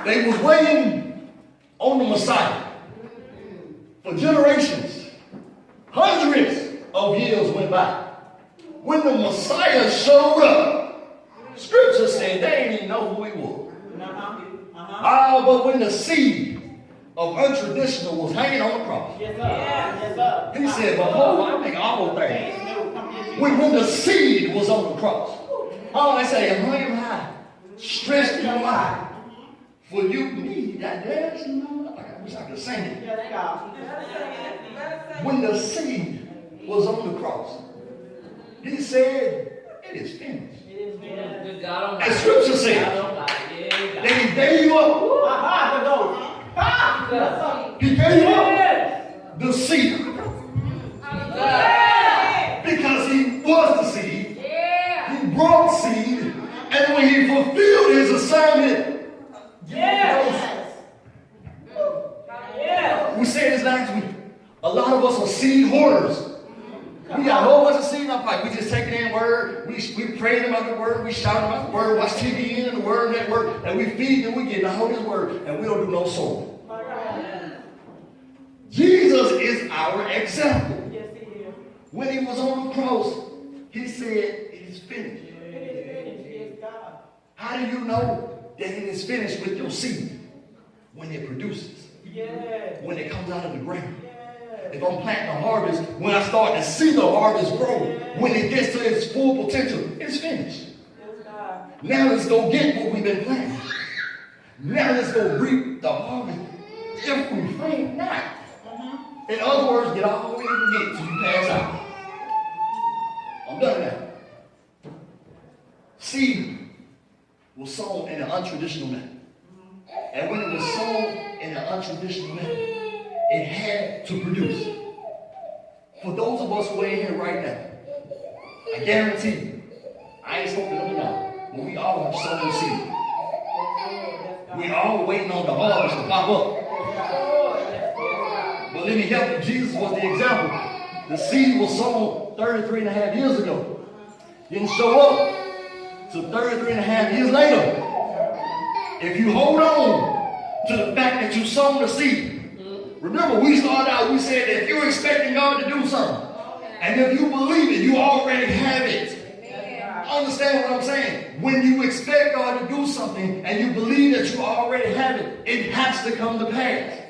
they was waiting on the Messiah for generations. Hundreds of years went by. When the Messiah showed up, Scripture said they didn't even know who he was. But when the seed of untraditional was hanging on the cross, he said, behold, I make all things. When the seed was on the cross, they say, hung high, stretched him high. For you, me, I wish I could sing it. When the seed was on the cross, he said, it is finished. And Scripture said, that he gave up. He gave up the seed. Because he was the seed. He brought seed. And when he fulfilled his assignment, we said this last week. A lot of us are seed hoarders. We got a whole bunch of seed in our pipe. We just take it in word. We pray about the word. We shout about the word. Watch TV in the word, that word. And we feed and we get the Holy Word. And we don't do no sowing. Jesus is our example. Yes, he is. When he was on the cross, he said, it is finished. How do you know that it is finished with your seed? When it produces. Yes. When it comes out of the ground. Yes. If I'm planting a harvest, when I start to see the harvest grow, when it gets to its full potential, it's finished. Now let's go get what we've been planting. Now let's go reap the harvest. If we faint not. In other words, get all the way you can get till you pass out. I'm done now. Seed was sown in an untraditional manner. And when it was sown in an untraditional manner, it had to produce. For those of us who are in here right now, I guarantee you, I ain't spoken of it now, but we all have sown seed. We all waiting on the harvest to pop up. But let me help you. Jesus was the example. The seed was sown 33 and a half years ago. Didn't show up till 33 and a half years later. If you hold on to the fact that you sown the seed, remember we started out, we said that if you're expecting God to do something, and if you believe it, you already have it. Understand what I'm saying? When you expect God to do something and you believe that you already have it, it has to come to pass.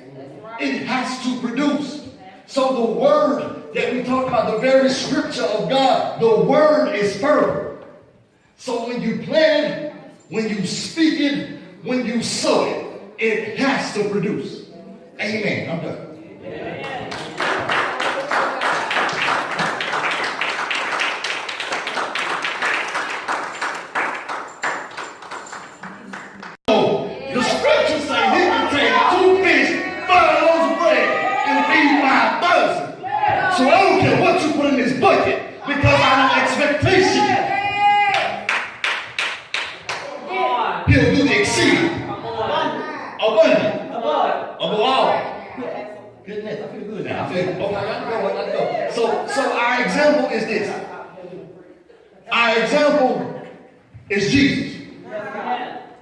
It has to produce. So the word that we talk about, the very scripture of God, the word is fertile. So when you plant it, when you speak it, when you sow it, it has to produce. Amen. I'm done. So the scriptures say he can take 2 fish, 5 loaves of bread, and feed 5,000. So I don't care what you put in this bucket, because I have expectation. He'll do the exceeding, abundant, above all. Goodness, I feel good now. I feel okay. I go. So our example is this. Our example is Jesus.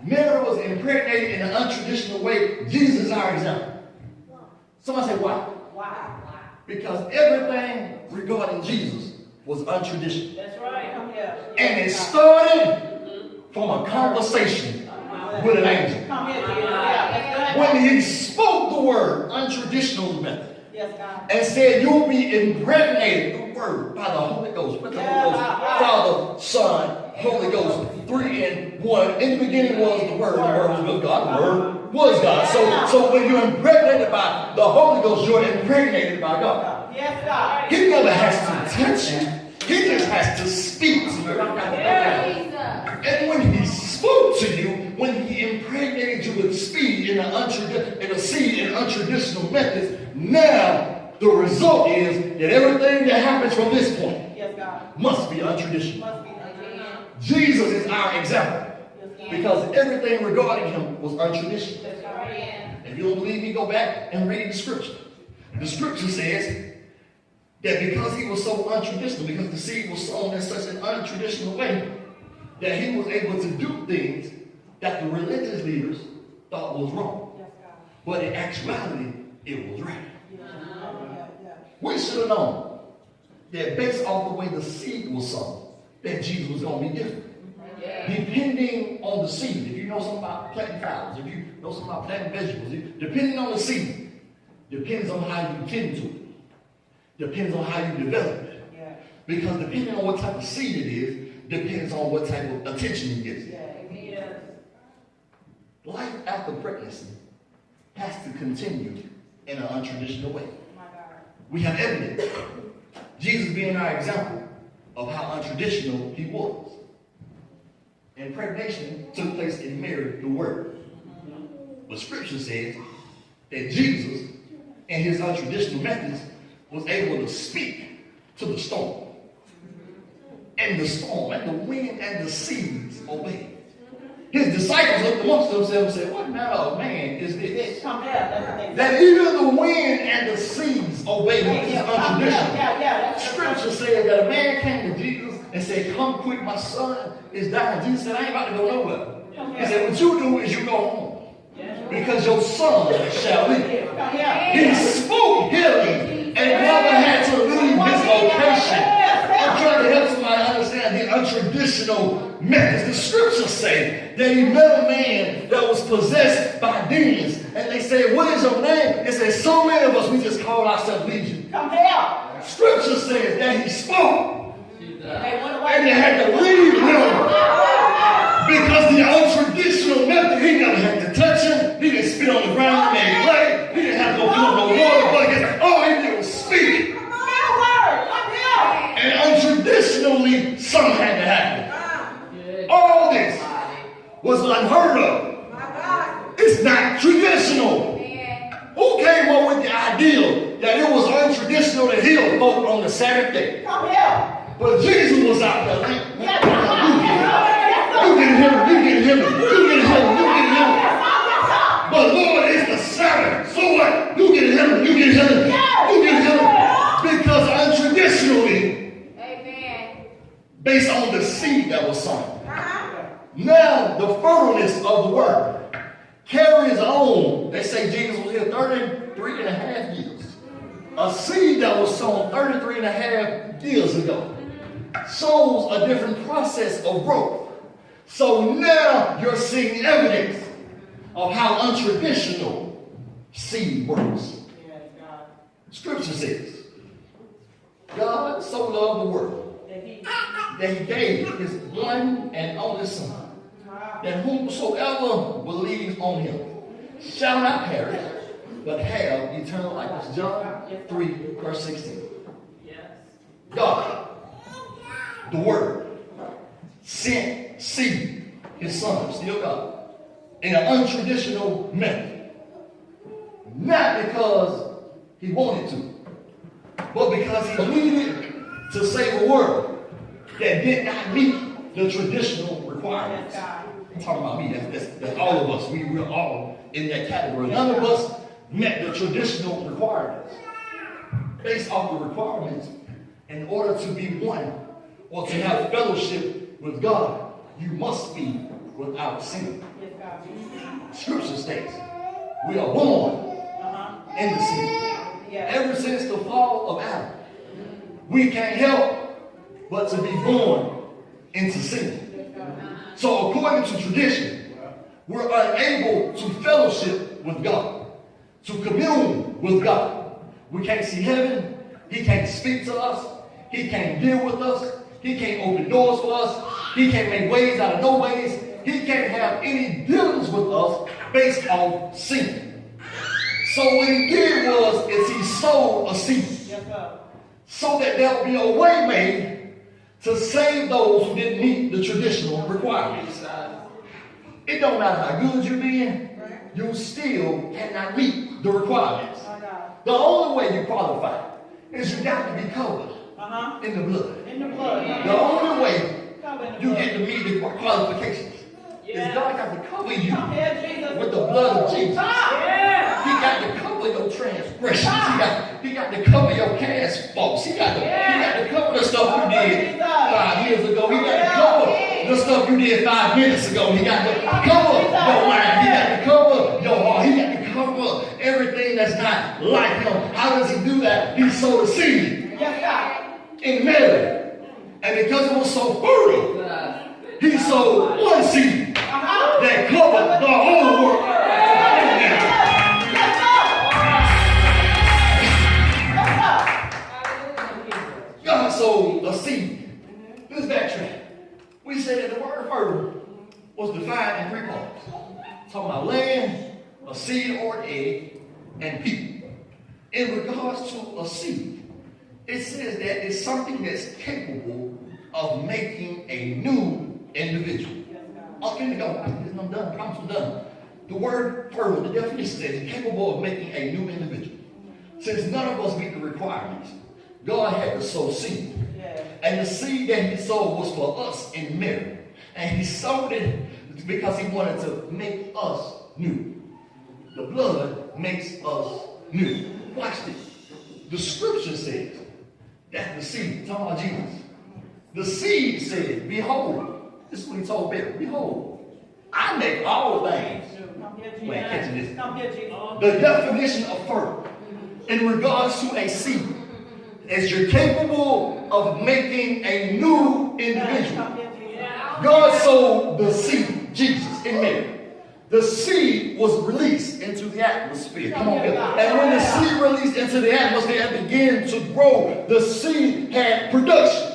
Mary was impregnated in an untraditional way. Jesus is our example. Somebody say why? Why? Because everything regarding Jesus was untraditional. That's right. Come here. And it started from a conversation with an angel. Come here, Jesus. Yeah, When he spoke the word, untraditional method, yes, God. and said, you'll be impregnated, the word, by the Holy Ghost. What's the Holy Ghost? Father, Son, Holy Ghost, 3 in 1. In the beginning was the Word was with God, the Word was God. So when you're impregnated by the Holy Ghost, you're impregnated by God. Yes, God. He never has to touch you. He just has to speak to you. And when he spoke to you, when he impregnated you with speed in a seed in untraditional methods, now the result is that everything that happens from this point Yes, God. must be untraditional. Must be. Jesus is our example because everything regarding him was untraditional. That's right. If you don't believe me, go back and read the scripture. The scripture says that because he was so untraditional, because the seed was sown in such an untraditional way, that he was able to do things that the religious leaders thought was wrong. Yes, God. But in actuality, it was right. Yeah. We should have known that based off the way the seed was sown, that Jesus was going to be different. Depending on the seed, if you know something about planting flowers, if you know something about planting vegetables, depending on the seed, depends on how you tend to it. Depends on how you develop it. Yeah. Because depending on what type of seed it is, depends on what type of attention it gets. Yeah. Life after pregnancy has to continue in an untraditional way. My God. We have evidence. Jesus being our example of how untraditional he was. Impregnation took place in Mary, the Word. But Scripture says that Jesus, in his untraditional methods, was able to speak to the storm. And the storm, and the wind, and the seas obeyed. His disciples looked amongst themselves and said, what manner of man is this? Come here. That's That even the wind and the seas obey him. This is untraditional. Yeah. Scripture says that a man came to Jesus and said, come quick, my son is dying. Jesus said, I ain't about to go nowhere. He said, what you do is you go home. Because your son shall live. Come here. He spoke healing and never had to leave his location. I'm trying to help somebody understand the untraditional methods. The scriptures say that he met a man that was possessed by demons. And they said, what is your name? It says, so many of us, we just call ourselves Legion. Come here. Scripture says that he spoke. They went away. And they had to leave him. Because the untraditional method, he never had to touch him. He didn't spit on the ground, he made clay. He didn't have to go no water buckets. All he did was speak. And untraditionally, something had to happen. All this was unheard of. It's not traditional. Who came up with the idea that it was untraditional to heal folk on the Sabbath day? Come here. But Jesus was out there like, you get him. But Lord, it's the Sabbath. So what? You get him. Because untraditionally, based on the seed that was sown. Now, the fertileness of the word carries on. They say Jesus was here 33 and a half years. A seed that was sown 33 and a half years ago shows a different process of growth. So now you're seeing evidence of how untraditional seed works. Scripture says, God so loved the world that he gave his one and only Son, that whomsoever believes on him shall not perish, but have eternal life. That's John 3, verse 16. God, the Word, sent seed, his Son, still God, in an untraditional method. Not because he wanted to, but because he needed to save a world that did not meet the traditional requirements. I'm talking about me, that's all of us. We're all in that category. None of us met the traditional requirements. Based off the requirements, in order to be one or to have fellowship with God, you must be without sin. Scripture states we are born in the sin. Ever since the fall of Adam, we can't help but to be born into sin. So according to tradition, we're unable to fellowship with God, to commune with God. We can't see heaven. He can't speak to us. He can't deal with us. He can't open doors for us. He can't make ways out of no ways. He can't have any dealings with us based on sin. So what he did is he sowed a seed so that there will be a way made to save those who didn't meet the traditional requirements. It don't matter how good you've been, you still cannot meet the requirements. The only way you qualify is you got to be covered in the blood. The only way you get to meet the qualifications is God got to cover you with the blood of Jesus. He got to cover your transgressions. He got to cover your past faults. He got to cover the stuff you did 5 years ago. He got to cover the stuff you did 5 minutes ago. He got to cover your mind. He got to cover your heart. He got to cover everything that's not like him. How does he do that? He sowed a seed in Mary. And because it was so fertile, he sowed one seed that covered the whole world. God sowed a seed. Let's backtrack. We said that the word fertile was defined in 3 parts. Talking about land, a seed or an egg, and people. In regards to a seed, it says that it's something that's capable of making a new individual. Okay, I'm done. I promise I'm done. The word fertile, the definition says it's capable of making a new individual. Since none of us meet the requirements, God had to sow seed. And the seed that he sowed was for us in Mary. And he sowed it because he wanted to make us new. The blood makes us new. Watch this. The scripture says that the seed, talking about Jesus, the seed said, behold, this is what he told Mary, behold, I make all things. Wait, catching this. The definition of fertile in regards to a seed is you're capable of making a new individual. God sowed the seed, Jesus, in Mary. The seed was released into the atmosphere. Come on, and when the seed released into the atmosphere and began to grow, the seed had production.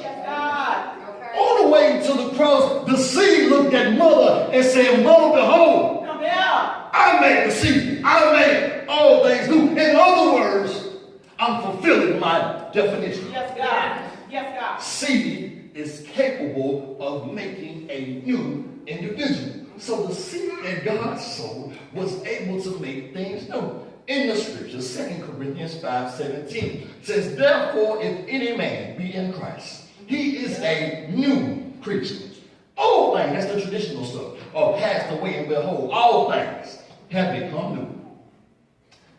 On the way to the cross, the seed looked at mother and said, Mother, behold, I made the seed. I made all things new. In other words, I'm fulfilling my definition. Yes, God. Yes, God. Seed is capable of making a new individual. So the seed that God sowed was able to make things new. In the scriptures, 2 Corinthians 5:17 says, therefore, if any man be in Christ, he is a new creature. All things, that's the traditional stuff, are passed away, and behold, all things have become new.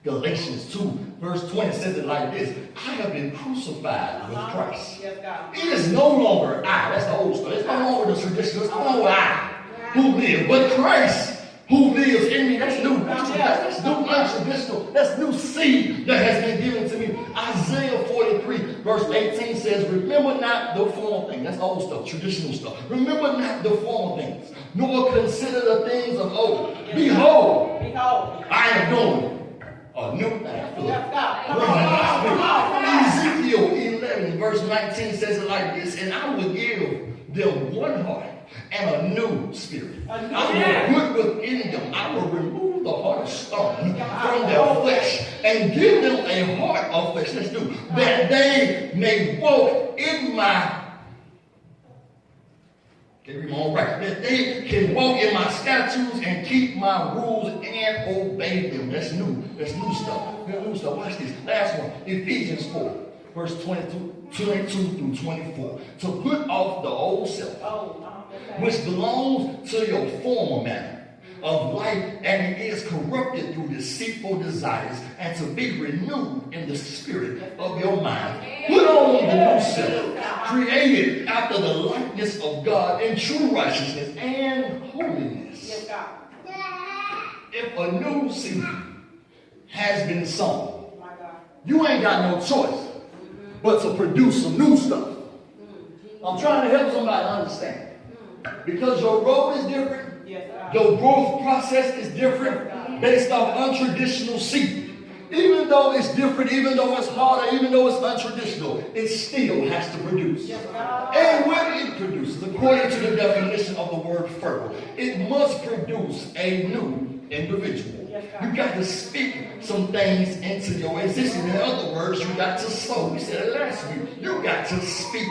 Galatians 2, verse 20 says it like this: I have been crucified with Christ. It is no longer I, that's the old stuff. It's no longer the tradition, it's no longer I who live, but Christ who lives in me. That's new. That's new, untraditional. That's new seed that has been given to me. Isaiah 43, verse 18 says, remember not the former things. That's old stuff, traditional stuff. Remember not the former things, nor consider the things of old. Behold, I am doing a new thing. Ezekiel 11, verse 19 says it like this: and I will give them one heart and a new spirit. I will put within them, I will remove the heart of stone from their flesh and give them a heart of flesh. Let's do that they may walk in my that they can walk in my statutes and keep my rules and obey them. That's new. That's new stuff. New stuff. Watch this. Last one. Ephesians 4, verse 22 through 24. To put off the old self, which belongs to your former manner of life, and it is corrupted through deceitful desires, and to be renewed in the spirit of your mind. Put on the new self, created after the likeness of God in true righteousness and holiness. Yes, God. If a new seed has been sown, My God. you ain't got no choice but to produce some new stuff. I'm trying to help somebody understand. Because your road is different, Yes, God. your growth process is different based off untraditional seed. Even though it's different, even though it's harder, even though it's untraditional, it still has to produce. Yes, God. And when it produces, according to the definition of the word fertile, it must produce a new individual. Yes, God. You got to speak some things into your existence. In other words, you got to sow. We said it last week. You got to speak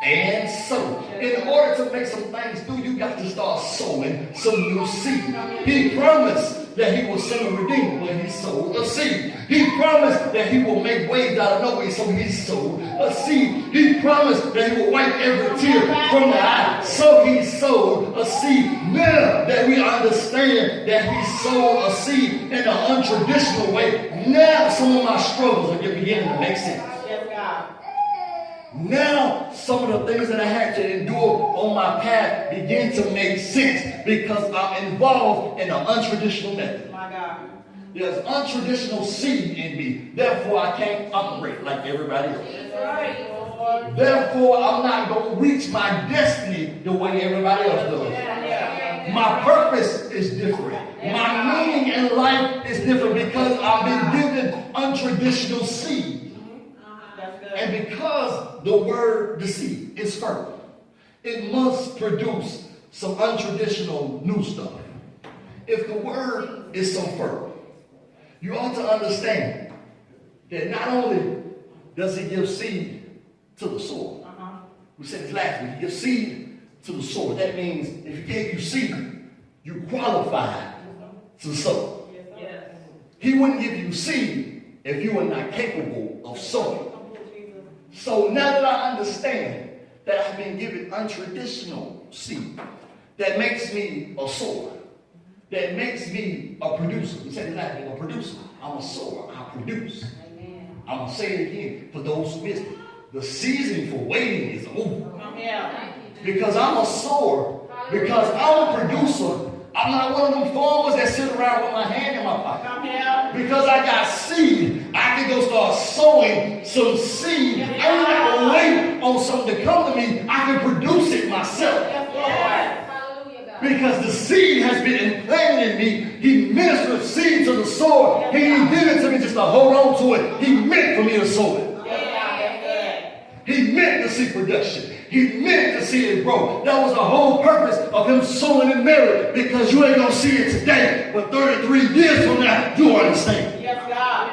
and sow. In order to make some things do, you got to start sowing some new seed. He promised that he will send a redeemer when he sowed a seed. He promised that he will make waves out of no way, so he sowed a seed. He promised that he will wipe every tear from the eye, so he sowed a seed. Now that we understand that he sowed a seed in an untraditional way, now some of my struggles are beginning to make sense. Yes, God. Now, some of the things that I had to endure on my path begin to make sense because I'm involved in an untraditional method. My God. There's untraditional seed in me. Therefore, I can't operate like everybody else. That's right, Lord. Therefore, I'm not going to reach my destiny the way everybody else does. Yeah. My purpose is different. My meaning in life is different because I've been given untraditional seed. That's good. And because the word, the seed, is fertile, it must produce some untraditional new stuff. If the word is so fertile, you ought to understand that not only does it give seed to the soil, we said this last week, he gives seed to the soil. That means if he gave you seed, you qualified to sow. Yes. He wouldn't give you seed if you were not capable of sowing. So now that I understand that I've been given untraditional seed that makes me a sower, that makes me a producer. We said it last week, a producer. I'm a sower. I produce. Amen. I'm going to say it again for those who missed it. The season for waiting is over. Yeah. Because I'm a sower, because I'm a producer. I'm not one of them farmers that sit around with my hand in my pocket. Come here. Because I got seed, I can go start sowing some seed. I don't have to wait on something to come to me. I can produce it myself. Yes. Because the seed has been implanted in me. He ministered seed to the soil. He didn't give it to me just to hold on to it. He meant for me to sow it. He meant to see production. He meant to see it grow. That was the whole purpose of him sowing in Mary. Because you ain't going to see it today. But 33 years from now, you understand. Yes, God.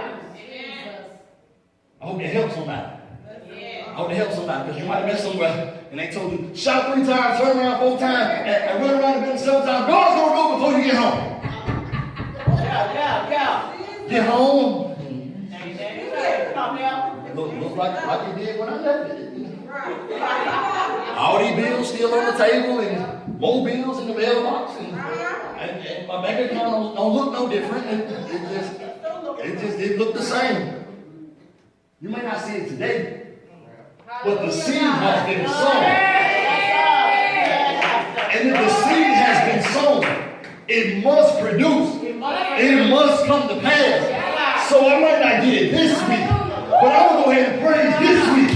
I hope that helps somebody. I hope that helps somebody. Because you might have been somewhere and they told you, shout 3 times, turn around 4 times, and run around the building 7 times. God's going to go before you get home. Yeah. Get home. Come here. Look like you did when I left it. All these bills still on the table and more bills in the mailbox. And my bank account don't look no different. It looked the same. You may not see it today, but the seed has been sown. And if the seed has been sown, it must produce. It must come to pass. So I might not get it this week, but I'm going to go ahead and praise this week.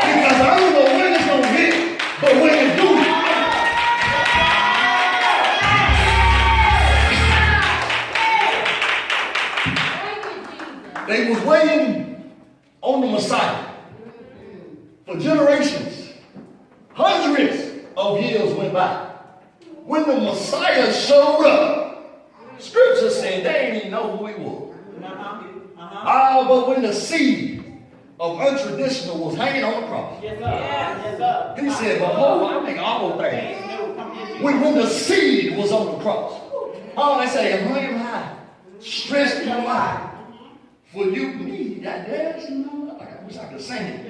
Because I don't know when it's going to hit, but when it do, they was waiting on the Messiah for generations, hundreds of years went by. When the Messiah showed up, Scripture said they didn't even know who he was. But when the seed of untraditional was hanging on the cross, he said, behold, I make all things. When the seed was on the cross, they say, hung high, stretched him wide. For you, me, that there's no, I wish I could sing it.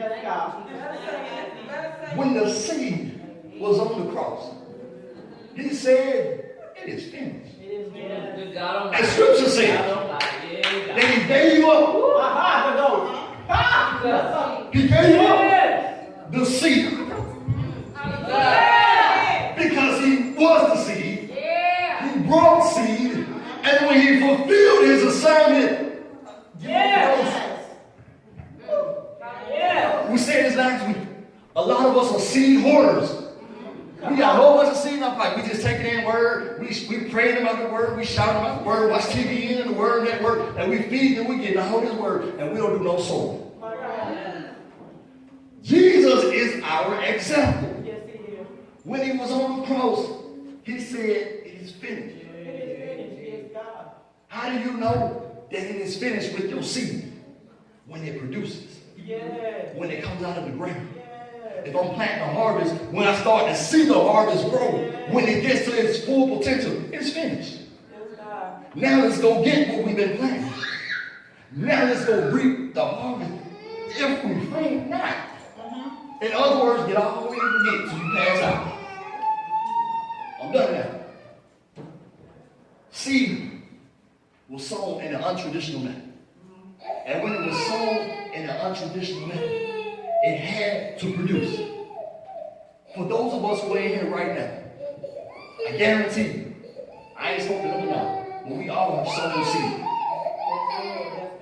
When the seed was on the cross, he said, it is finished. And Scripture said that he gave up. He gave up the seed. Because he was the seed. He brought seed. And when he fulfilled his assignment, we said this last week. A lot of us are seed hoarders. We got a whole bunch of seed in our pipe. We just take it in word. We pray about the word. We shout about the word. Watch TV in the word, that word. And we feed and we get the whole word. And we don't do no sowing. Jesus is our example. When he was on the cross, he said, it is finished. How do you know that it is finished with your seed? When it produces. When it comes out of the ground. If I'm planting a harvest, when I start to see the harvest grow, when it gets to its full potential, it's finished. Now let's go get what we've been planting. Now let's go reap the harvest. If we faint not. In other words, get all the way to get till you pass out. I'm done now. Seed was sown in an untraditional manner. And when it was sown in an untraditional manner, it had to produce. For those of us who are in here right now, I guarantee you, I ain't spoken to them now, but we all have sown seed.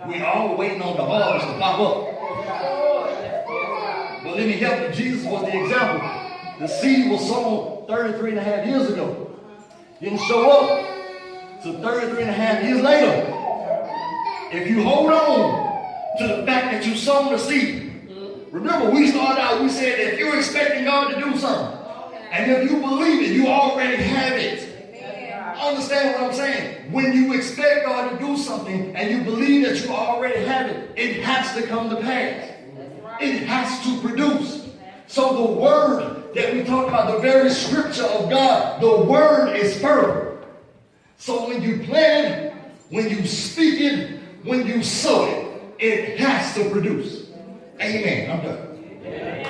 We all waiting on the harvest to pop up. But let me help you. Jesus was the example. The seed was sown 33 and a half years ago. Didn't show up till 33 and a half years later. If you hold on to the fact that you sown the seed, remember we started out, we said if you're expecting God to do something, and if you believe it, you already have it. Understand what I'm saying? When you expect God to do something and you believe that you already have it, it has to come to pass. It has to produce. So the word that we talk about, the very scripture of God, the word is firm. So when you plant it, when you speak it, when you sow it, it has to produce. Amen. I'm done.